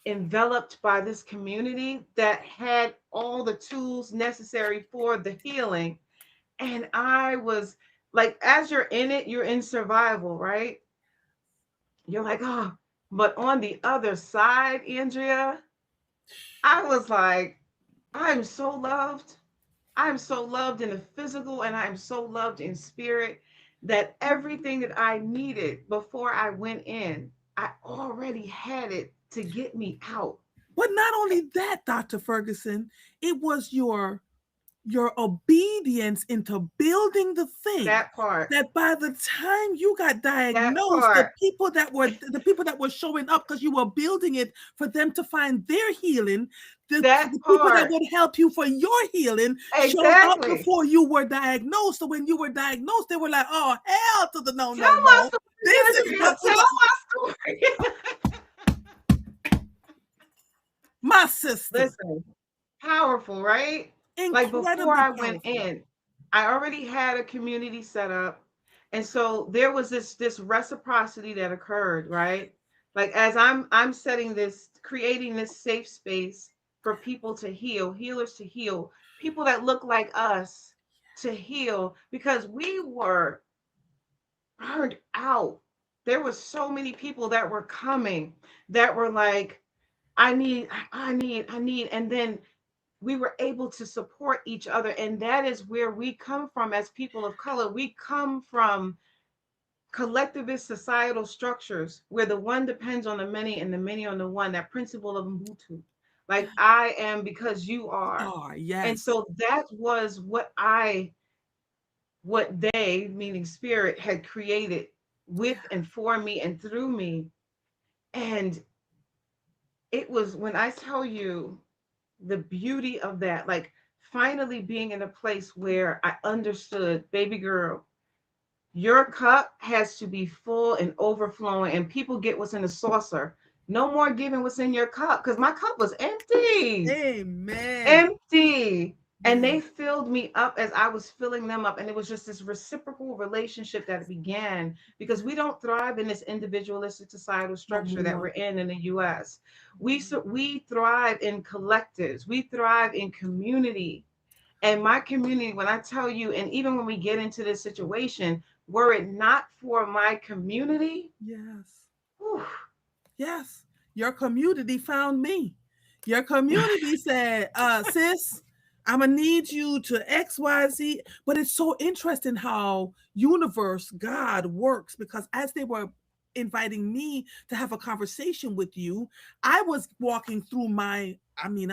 enveloped by this community that had all the tools necessary for the healing. And I was like, as you're in it, you're in survival, right? You're like, oh, but on the other side, Andrea, I was like, I'm so loved. I'm so loved in the physical and I'm so loved in spirit that everything that I needed before I went in, I already had it to get me out. But not only that, Dr. Ferguson, it was your obedience into building the thing That part, that by the time you got that diagnosed, part, the people that were showing up because you were building it for them to find their healing, that the people that part. would help you for your healing showed up Exactly. before you were diagnosed. So when you were diagnosed, they were like, oh, hell to the no, Tell no, my no. This story, is Andrea. Tell my story. my sister. Listen, powerful, right? Like before Incredibly I went powerful. in, I already had a community set up. And so there was this reciprocity that occurred, right? Like as I'm setting this, creating this safe space for people to heal, healers to heal, people that look like us to heal because we were burned out. There were so many people that were coming that were like, I need. And then we were able to support each other. And that is where we come from as people of color. We come from collectivist societal structures where the one depends on the many and the many on the one, that principle of Ubuntu. Like I am because you are. Oh, And yes. so that was what they, meaning spirit, had created with and for me and through me. And it was when I tell you the beauty of that, like finally being in a place where I understood, baby girl, your cup has to be full and overflowing, and people get what's in the saucer. No more giving what's in your cup because my cup was empty, Amen. empty. And Yes. they filled me up as I was filling them up. And it was just this reciprocal relationship that began because we don't thrive in this individualistic societal No structure that more. we're in the US. We thrive in collectives, we thrive in community. And my community, when I tell you, and even when we get into this situation, were it not for my community, Yes. whew, Yes. Your community found me. Your community said, sis, I'm gonna need you to XYZ. But it's so interesting how universe, God works because as they were inviting me to have a conversation with you, I was walking through I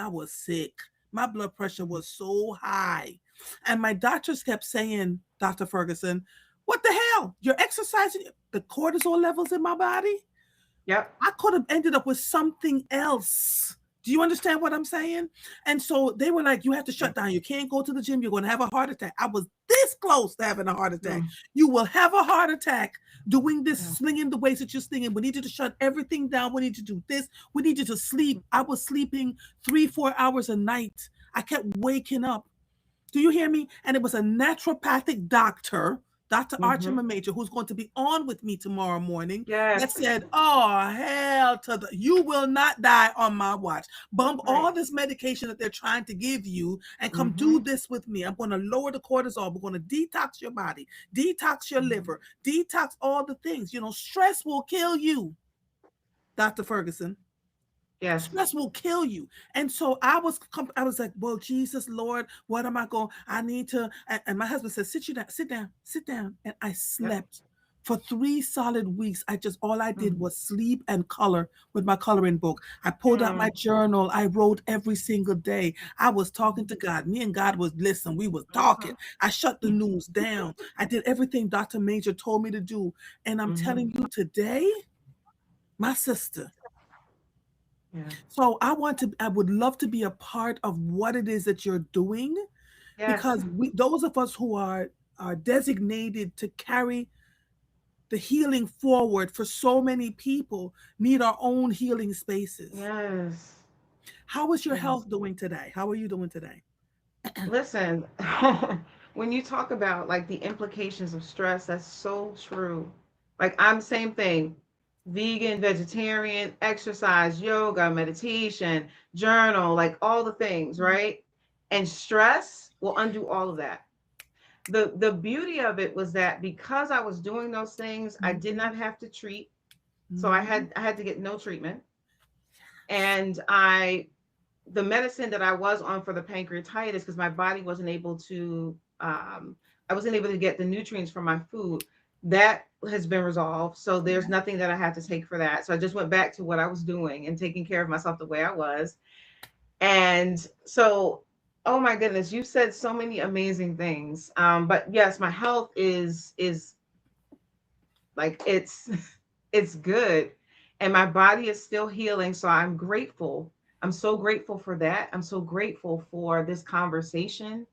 was sick. My blood pressure was so high. And my doctors kept saying, Dr. Ferguson, what the hell? You're exercising the cortisol levels in my body? yep, I could have ended up with something else. Do you understand what I'm saying? And so they were like, you have to yeah, shut down. You can't go to the gym. You're going to have a heart attack. I was this close to having a heart attack. mm, You will have a heart attack doing this, yeah, slinging the weights that you're slinging. We need you to shut everything down. We need you to do this. We need you to sleep. I was sleeping 3, 4 hours a night. I kept waking up. Do you hear me? And it was a naturopathic doctor, Dr. mm-hmm, Archima Major, who's going to be on with me tomorrow morning, that yes, said, oh, hell to the, you will not die on my watch. Bump right, all this medication that they're trying to give you and come mm-hmm, do this with me. I'm going to lower the cortisol. We're going to detox your body, detox your mm-hmm, liver, detox all the things. You know, stress will kill you, Dr. Ferguson. yes, Stress will kill you. And so I was like, well, Jesus, Lord, what am I going? I need to. And my husband said, sit you down, sit down, sit down. And I yep, slept for 3 solid weeks. All I did mm, was sleep and color with my coloring book. I pulled out my mm, journal. I wrote every single day. I was talking mm, to God. Me and God was listen. We was talking. uh-huh, I shut the news down. I did everything Dr. Major told me to do. And I'm mm-hmm, telling you today, my sister, yeah, so I would love to be a part of what it is that you're doing yes, because those of us who are designated to carry. the healing forward for so many people need our own healing spaces. Yes. How is your Yes. health doing today? How are you doing today? Listen, when you talk about like the implications of stress, that's so true. Like I'm same thing. Vegan, vegetarian, exercise, yoga, meditation, journal, like all the things, right? And stress will undo all of that. The beauty of it was that because I was doing those things, I did Mm-hmm. not have to treat. So Mm-hmm. I had to get no treatment. And I the medicine that I was on for the pancreatitis, because my body wasn't able to, I wasn't able to get the nutrients from my food. That has been resolved. So there's Yeah. nothing that I had to take for that. So I just went back to what I was doing and taking care of myself the way I was. And so, oh my goodness, you said so many amazing things. But yes, my health is like it's good, and my body is still healing, so I'm grateful. I'm so grateful for that. I'm so grateful for this conversation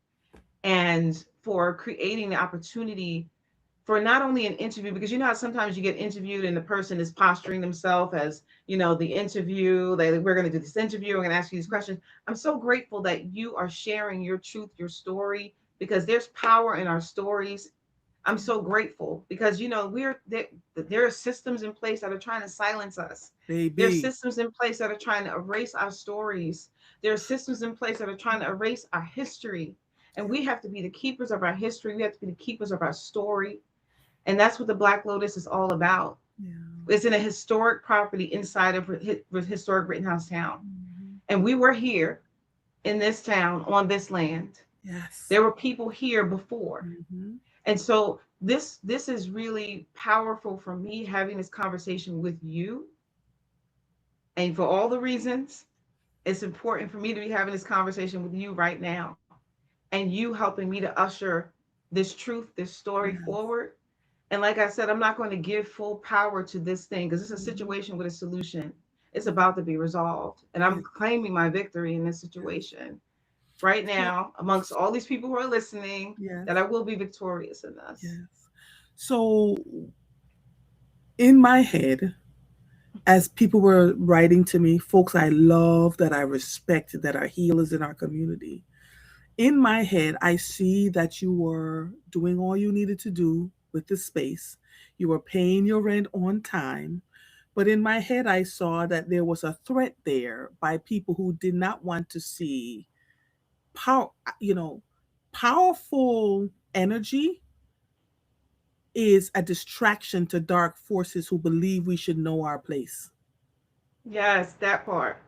and for creating the opportunity for not only an interview, because you know how sometimes you get interviewed and the person is posturing themselves as, you know, the interview, they, we're going to do this interview, we're going to ask you these questions. I'm so grateful that you are sharing your truth, your story, because there's power in our stories. I'm so grateful because you know there are systems in place that are trying to silence us. There are Baby. systems in place that are trying to erase our stories. There are systems in place that are trying to erase our history. And we have to be the keepers of our history. We have to be the keepers of our story. And that's what the Black Lotus is all about. Yeah. It's in a historic property inside of historic Rittenhouse Town. Mhm. And we were here in this town on this land. Yes. There were people here before. Hmm. And so this is really powerful for me having this conversation with you, and for all the reasons it's important for me to be having this conversation with you right now, and you helping me to usher this truth, this story Yes. forward. And like I said, I'm not going to give full power to this thing because it's a Hmm. situation with a solution. It's about to be resolved, and I'm Yes. claiming my victory in this Yes. situation right So, now amongst all these people who are listening, yes. that I will be victorious in this. Yes. So, in my head, as people were writing to me, folks I love, that I respect, that are healers in our community, in my head, I see that you were doing all you needed to do with the space. You were paying your rent on time. But in my head, I saw that there was a threat there by people who did not want to see power, you know, powerful energy is a distraction to dark forces who believe we should know our place. Yes, that part.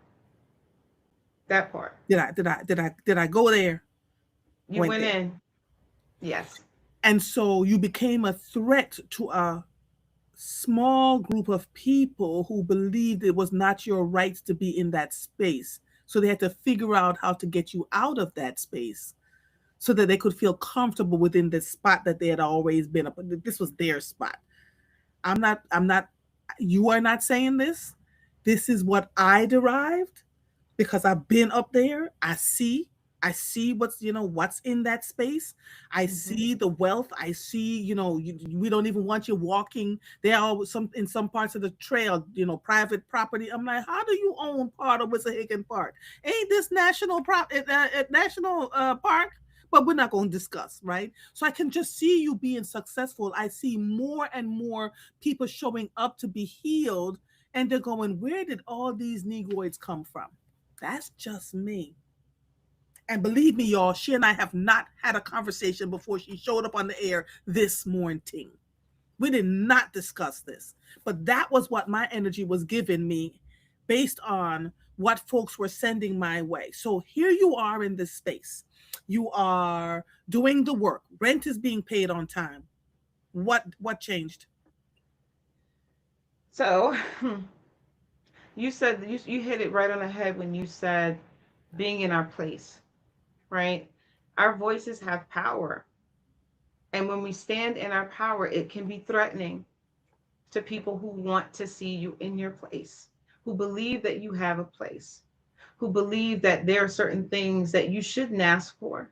That part. Did I go there? You Went went there. in. Yes. And so you became a threat to a small group of people who believed it was not your rights to be in that space. So they had to figure out how to get you out of that space so that they could feel comfortable within the spot that they had always been up. This was their spot. I'm not, you are not saying this. This is what I derived because I've been up there. I see what's in that space. I Hmm. see the wealth. I see, we don't even want you walking. There are some in some parts of the trail, private property. I'm like, how do you own part of Wissahickon Park? Ain't this national park? But we're not going to discuss, right? So I can just see you being successful. I see more and more people showing up to be healed, and they're going, where did all these negroids come from? That's just me. And believe me, y'all, she and I have not had a conversation before she showed up on the air this morning. We did not discuss this, but that was what my energy was giving me based on what folks were sending my way. So here you are in this space. You are doing the work. Rent is being paid on time. What changed? So you said you hit it right on the head when you said being in our place, right? Our voices have power. And when we stand in our power, it can be threatening to people who want to see you in your place, who believe that you have a place, who believe that there are certain things that you shouldn't ask for.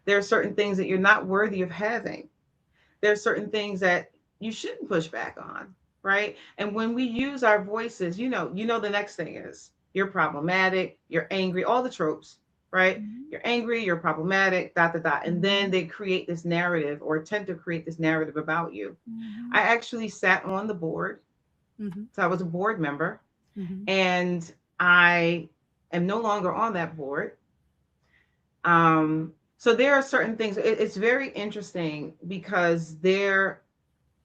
There are certain things that you're not worthy of having. There are certain things that you shouldn't push back on, right? And when we use our voices, the next thing is you're problematic, you're angry, all the tropes, right? Mhm. You're angry, you're problematic, dot dot dot. And then Mhm. they create this narrative or attempt to create this narrative about you. I Mhm. actually sat on the board. Mhm. So I was a board member, Mhm. and I am no longer on that board. So there are certain things. It's very interesting because there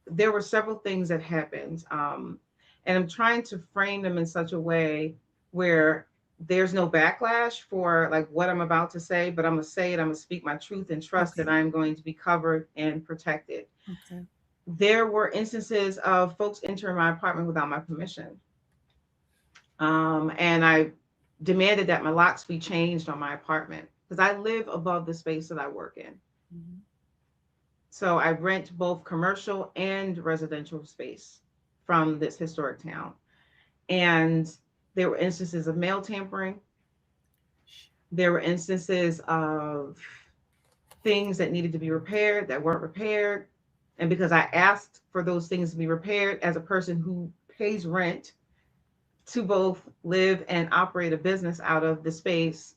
were several things that happened, and I'm trying to frame them in such a way where there's no backlash for like what I'm about to say, but I'm gonna say it. I'm gonna speak my truth and trust that Okay. I'm going to be covered and protected. Okay. There were instances of folks entering my apartment without my permission, and I demanded that my locks be changed on my apartment because I live above the space that I work in. Mhm. So I rent both commercial and residential space from this historic town. And there were instances of mail tampering. There were instances of things that needed to be repaired that weren't repaired. And because I asked for those things to be repaired as a person who pays rent to both live and operate a business out of the space,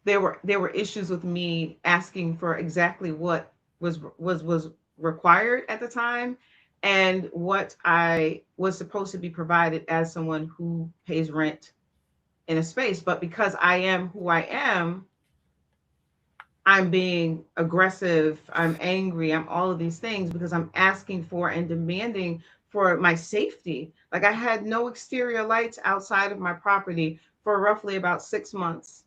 there were issues with me asking for exactly what was required at the time and what I was supposed to be provided as someone who pays rent in a space. But because I am who I am, I'm being aggressive, I'm angry, I'm all of these things because I'm asking for and demanding for my safety. Like I had no exterior lights outside of my property for roughly about 6 months.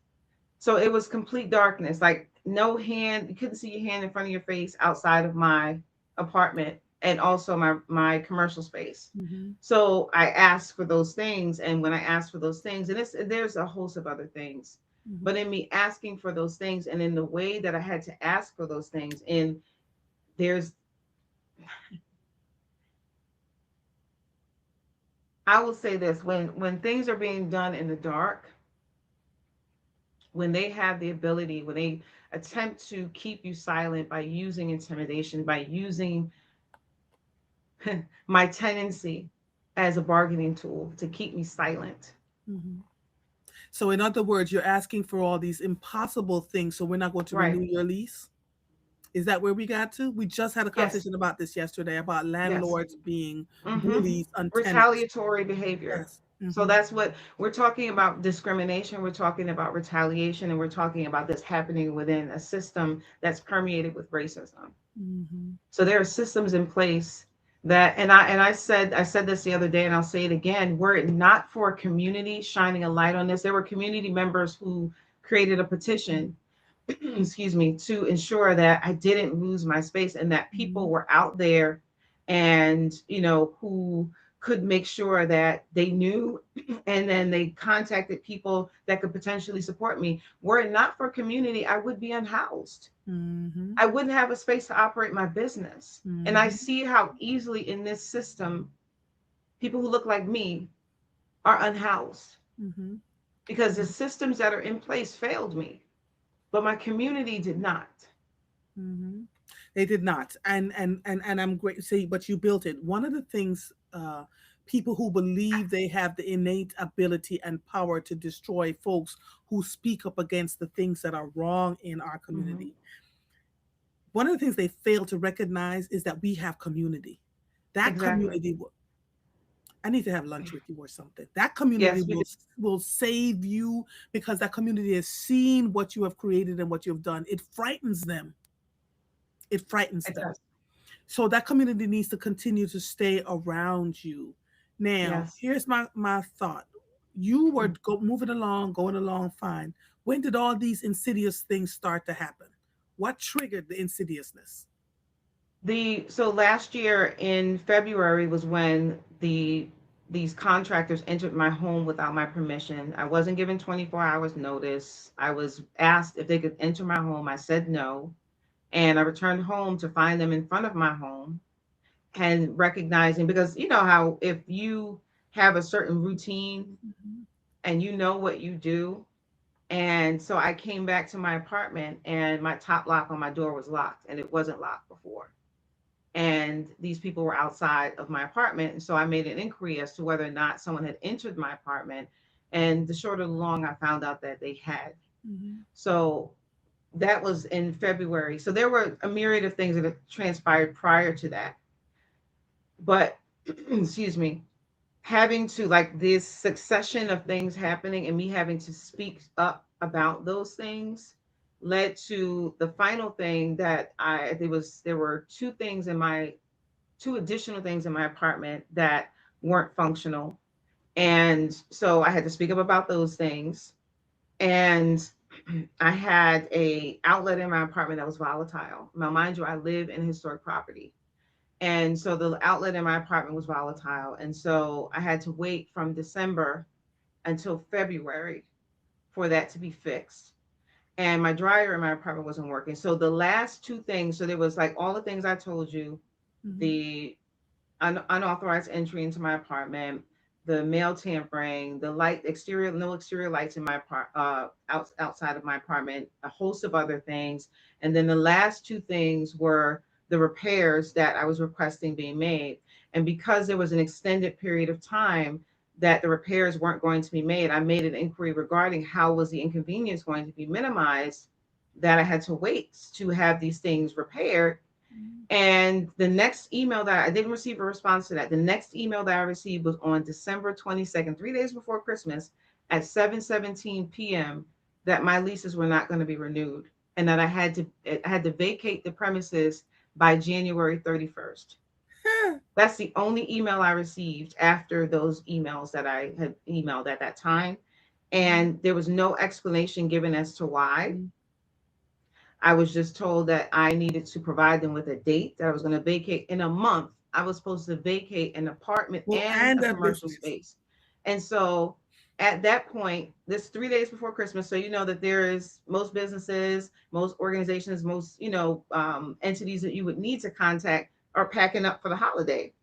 So it was complete darkness, like no hand, you couldn't see your hand in front of your face outside of my apartment and also my commercial space. Mhm. So I asked for those things, and when I asked for those things, and there's a host of other things, but Mhm. in me asking for those things and in the way that I had to ask for those things, and there's I will say this, when things are being done in the dark, when they have the ability, when they attempt to keep you silent by using intimidation, by using my tendency as a bargaining tool to keep me silent. Mhm. So, in other words, you're asking for all these impossible things, so we're not going to Right. renew your lease? Is that where we got to? We just had a Yes. conversation about this yesterday about Yes. landlords being Mm-hmm. bullies on tenants. Retaliatory behavior. Yes. So Mhm. that's what we're talking about: discrimination, we're talking about retaliation, and we're talking about this happening within a system that's permeated with racism. Mhm. So there are systems in place that, and I said this the other day, and I'll say it again. Were it not for a community shining a light on this, there were community members who created a petition, excuse me, to ensure that I didn't lose my space and that people Mhm. were out there and, who could make sure that they knew and then they contacted people that could potentially support me. Were it not for community, I would be unhoused. Mhm. I wouldn't have a space to operate my business. And I Mhm. see how easily in this system, people who look like me are unhoused Mhm. because the systems that are in place failed me, but my community did not. Mhm. They did not, and I'm great. See, but you built it. One of the things, people who believe they have the innate ability and power to destroy folks who speak up against the things that are wrong in our Hmm. community. One of the things they fail to recognize is that we have community. That Exactly. community I need to have lunch with you or something. That community Yes, we do. will save you because that community has seen what you have created and what you have done. It frightens them. It frightens It them. does. So that community needs to continue to stay around you. Now, Yes. here's my thought. You were Mm. moving along, going along fine. When did all these insidious things start to happen? What triggered the insidiousness? So last year in February was when these contractors entered my home without my permission. I wasn't given 24 hours notice. I was asked if they could enter my home. I said no. And I returned home to find them in front of my home and recognizing, because you know how if you have a certain routine Mhm. and you know what you do. And so I came back to my apartment and my top lock on my door was locked and it wasn't locked before. and these people were outside of my apartment. And so I made an inquiry as to whether or not someone had entered my apartment. And the short of the long, I found out that they had. Mhm. So that was in February. So there were a myriad of things that had transpired prior to that. But excuse me, having to like this succession of things happening and me having to speak up about those things led to the final thing that there were two additional things in my apartment that weren't functional. And so I had to speak up about those things. And I had a outlet in my apartment that was volatile. Now, mind you, I live in historic property. And so the outlet in my apartment was volatile. And so I had to wait from December until February for that to be fixed. And my dryer in my apartment wasn't working. So the last two things, so there was like all the things I told you, Mhm. the unauthorized entry into my apartment, the mail tampering, the light exterior, no exterior lights in my outside of my apartment, a host of other things, and then the last two things were the repairs that I was requesting being made. And because there was an extended period of time that the repairs weren't going to be made, I made an inquiry regarding how was the inconvenience going to be minimized that I had to wait to have these things repaired. Mhm. And the next email that I didn't receive a response to that. The next email that I received was on December 22nd, 3 days before Christmas at 7:17 p.m. that my leases were not going to be renewed and that I had to vacate the premises by January 31st. That's the only email I received after those emails that I had emailed at that time. Mhm. And there was no explanation given as to why. Mhm. I was just told that I needed to provide them with a date that I was going to vacate in a month. I was supposed to vacate an apartment Well, and and a a commercial business. space. And so at that point, this 3 days before Christmas, so you know that there is most businesses, most organizations, most, entities that you would need to contact are packing up for the holiday.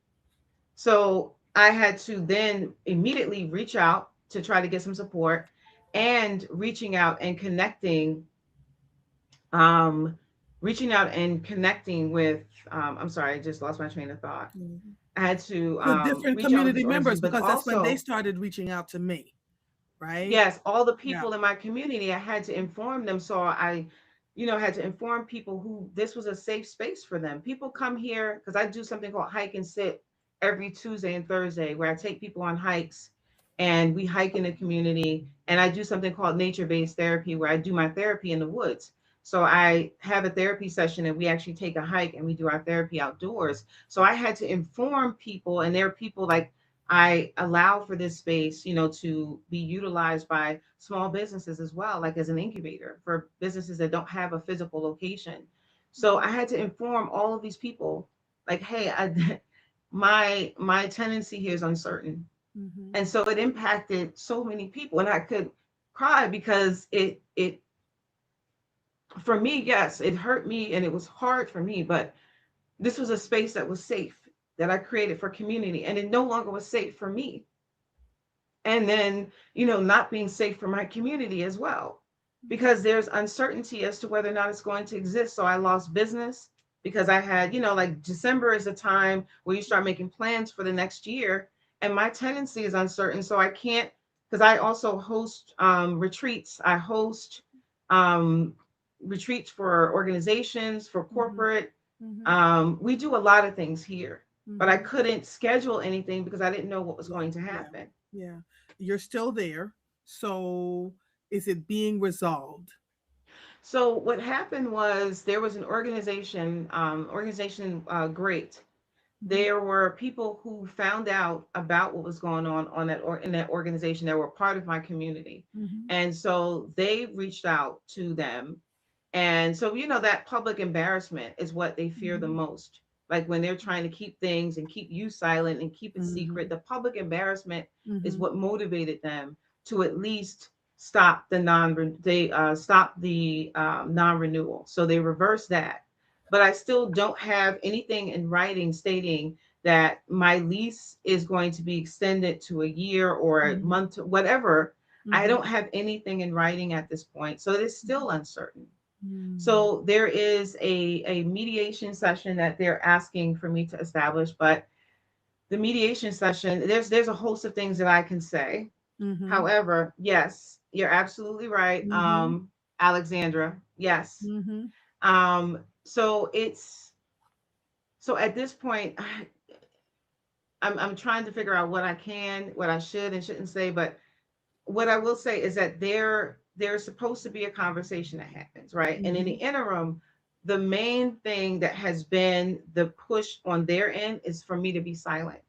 So I had to then immediately reach out to try to get some support and um, reaching out and connecting with, I'm sorry, I just lost my train of thought. Mhm. I had to The different reach out with community these members, organizations, but because that's when they also, started reaching out to me, right? yes, all the Yeah. people in my community, I had to inform them. So I, had to inform people who this was a safe space for them. People come here because I do something called hike and sit every Tuesday and Thursday, where I take people on hikes and we hike in the community. And I do something called nature based therapy, where I do my therapy in the woods. So I have a therapy session and we actually take a hike and we do our therapy outdoors. So I had to inform people, and there are people like I allow for this space, to be utilized by small businesses as well, like as an incubator for businesses that don't have a physical location. So I had to inform all of these people, like, hey, my tenancy here is uncertain, Mhm. and so it impacted so many people, and I could cry because it for me, yes, it hurt me and it was hard for me, but this was a space that was safe that I created for community, and it no longer was safe for me, and then not being safe for my community as well, because there's uncertainty as to whether or not it's going to exist. So I lost business because I had, like, December is a time where you start making plans for the next year, and my tenancy is uncertain, so I can't, because I also host retreats. I host um, retreats for organizations, for Mhm. corporate. Mhm. We do a lot of things here, but I Mhm. couldn't schedule anything because I didn't know what was Yeah. going to Yeah. happen. Yeah. You're still there. So is it being resolved? So what happened was there was an Great. Mhm. There were people who found out about what was going on that or in that organization that were part of my community, Mhm. and so they reached out to them. And so, that public embarrassment is what they fear the Mhm. most. Like when they're trying to keep things and keep you silent and keep it secret, Mhm. the public embarrassment is Mhm. what motivated them to at least stop the non they stop the non-renewal. So they reversed that. But I still don't have anything in writing stating that my lease is going to be extended to a year or a Mhm. month, whatever. I Mhm. don't have anything in writing at this point. So it is still Mhm. uncertain. Mm. So there is a mediation session that they're asking for me to establish, but the mediation session, there's a host of things that I can say. Mhm. However, yes, you're absolutely right, Mhm. Alexandra. Yes. Mhm. So it's so at this point, I'm trying to figure out what I can, what I should and shouldn't say, but what I will say is that there's supposed to be a conversation that happens, right? And in the Mhm. interim, the main thing that has been the push on their end is for me to be silent,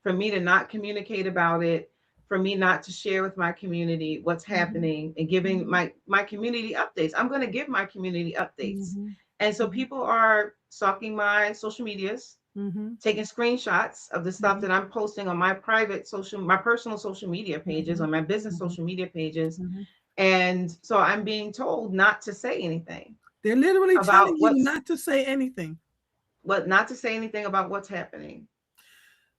for me to not communicate about it, for me not to share with my community what's Mhm. happening and giving Mhm. my community updates. I'm going to give my community updates. Mhm. And so Mhm. people are stalking my social medias, Mhm. taking screenshots of the stuff Mhm. that I'm posting on my personal social media pages, Mhm. on my business Mhm. social media pages. Mhm. And so I'm being told not to say anything They're literally about telling you not to say anything. not to say anything about what's happening.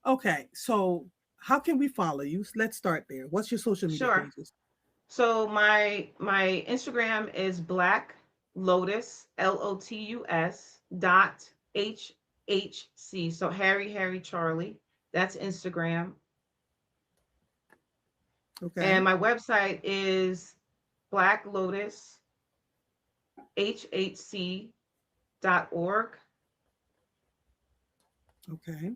Okay, so how can we follow you? Let's start there. What's your social media Sure. pages? So my Instagram is Black Lotus LOTUS .HHC. So Harry Charlie. That's Instagram. Okay. And my website is Black Lotus HHC.org. Okay.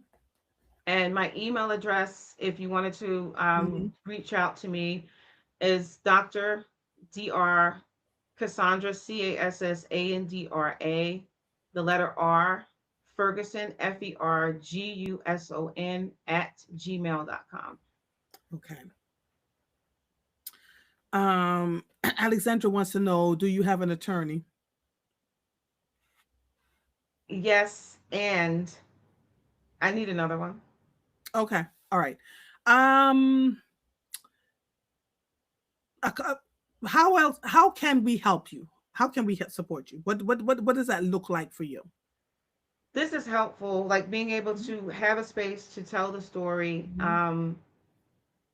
And my email address, if you wanted to Mhm. reach out to me, is Dr. Cassandra, Cassandra, the letter R, Ferguson, Ferguson, at gmail.com. Okay. Alexandra wants to know, do you have an attorney? Yes, and I need another one. Okay. All right. Um uh, uh, how else, how can we help you? How can we support you? What does that look like for you? This is helpful, like being able Mhm. to have a space to tell the story. Mhm.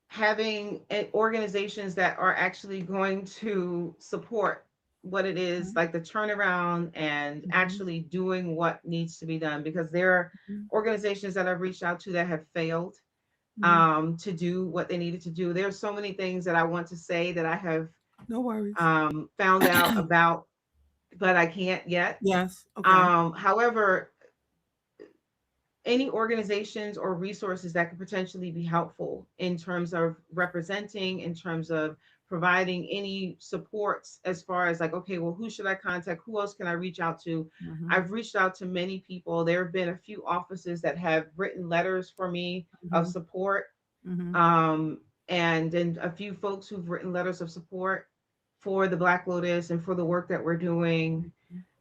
Having organizations that are actually going to support what it is, like the turnaround and Mhm. actually doing what needs to be done, because there are Mhm. organizations that I've reached out to that have failed Mhm. to do what they needed to do. There are so many things that I want to say that I have No worries. found out about, but I can't yet. Yes. Okay. However, any organizations or resources that could potentially be helpful in terms of representing, in terms of providing any supports as far as like, okay, well, who should I contact? Who else can I reach out to? Mhm. I've reached out to many people. There have been a few offices that have written letters for me of Mhm. support, Mhm. um, and then a few folks who've written letters of support for the Black Lotus and for the work that we're doing.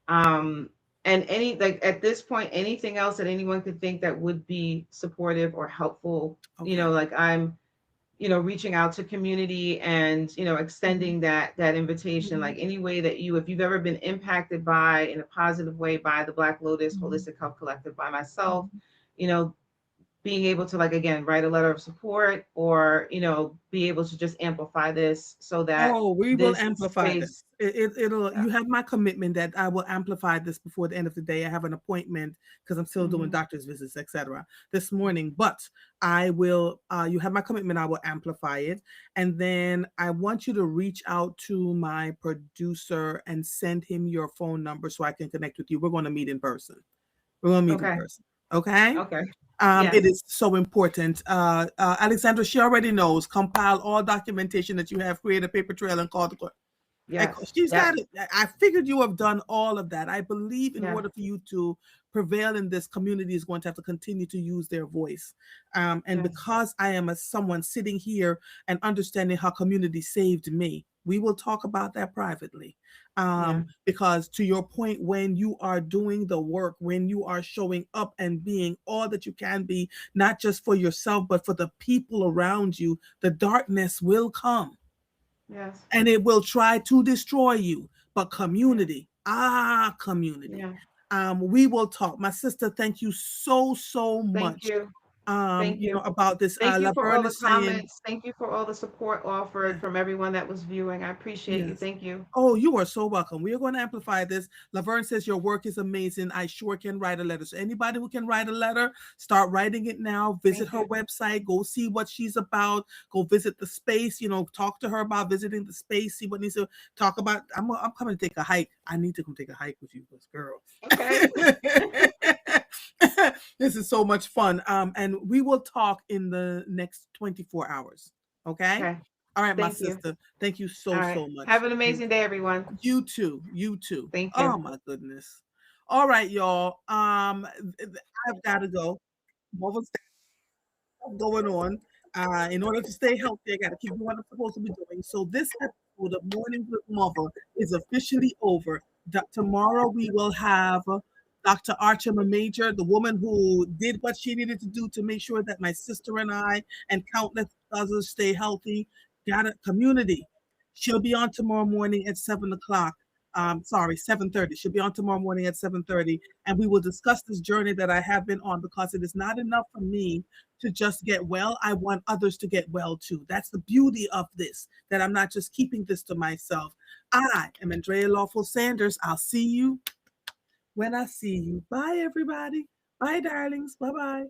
um and any, like, at this point, anything else that anyone could think that would be supportive or helpful, Okay. like I'm, reaching out to community and, Mhm. extending that invitation, Mhm. like any way that if you've ever been impacted by, in a positive way, by the Black Lotus Mhm. Holistic Health Collective, by myself, Mhm. you know being able to, like, again, write a letter of support, or be able to just amplify this so that Oh, we will this amplify space. this. It'll. Yeah. You have my commitment that I will amplify this before the end of the day. I have an appointment because I'm still doing Hmm. doctor's visits, etc. This morning, but I will. You have my commitment. I will amplify it, and then I want you to reach out to my producer and send him your phone number so I can connect with you. We're going to meet in person. We're going to meet in Okay. person. Okay. Okay. It Yes. is so important. Alexandra, she already knows. Compile all documentation that you have, create a paper trail, and call the court. Yes. She's got Yes. it. I figured you have done all of that. I believe in Yeah. order for you to prevail in this community is going to have to continue to use their voice. And Yes. because I am someone sitting here and understanding how community saved me, we will talk about that privately. Yeah. Because to your point, when you are doing the work, when you are showing up and being all that you can be, not just for yourself, but for the people around you, the darkness will come Yes. and it will try to destroy you. But Yeah. community, community. Yeah. We will talk. My sister, thank you so Thank much you. Thank you. about this. Thank you for all Laverne the is saying, comments. Thank you for all the support offered yeah, from everyone that was viewing. I appreciate you. yes. Thank you. Oh, you are so welcome. We are going to amplify this. Laverne says your work is amazing. I sure can write a letter. So anybody who can write a letter, start writing it now. Visit Thank her you. website. Go see what she's about. Go visit the space. Talk to her about visiting the space. See what needs to talk about. I'm coming to take a hike. I need to come take a hike with you, girl. Okay. This is so much fun. And we will talk in the next 24 hours. Okay. Okay. All right, my Thank you. sister. Thank you All so, right. so much. Have an amazing day, everyone. You too. You too. Thank you. Oh my goodness. All right, y'all. I've got to go. What was going on? In order to stay healthy, I got to keep doing what I'm supposed to be doing. So this episode of Mornings with Mother is officially over. Tomorrow we will have Dr. Archima Major, the woman who did what she needed to do to make sure that my sister and I and countless others stay healthy. Got a community. She'll be on tomorrow morning at 7 o'clock. Sorry, 7:30. She'll be on tomorrow morning at 7:30, and we will discuss this journey that I have been on because it is not enough for me to just get well. I want others to get well too. That's the beauty of this, that I'm not just keeping this to myself. I am Andrea Lawful Sanders. I'll see you when I see you. Bye, everybody. Bye, darlings. Bye bye.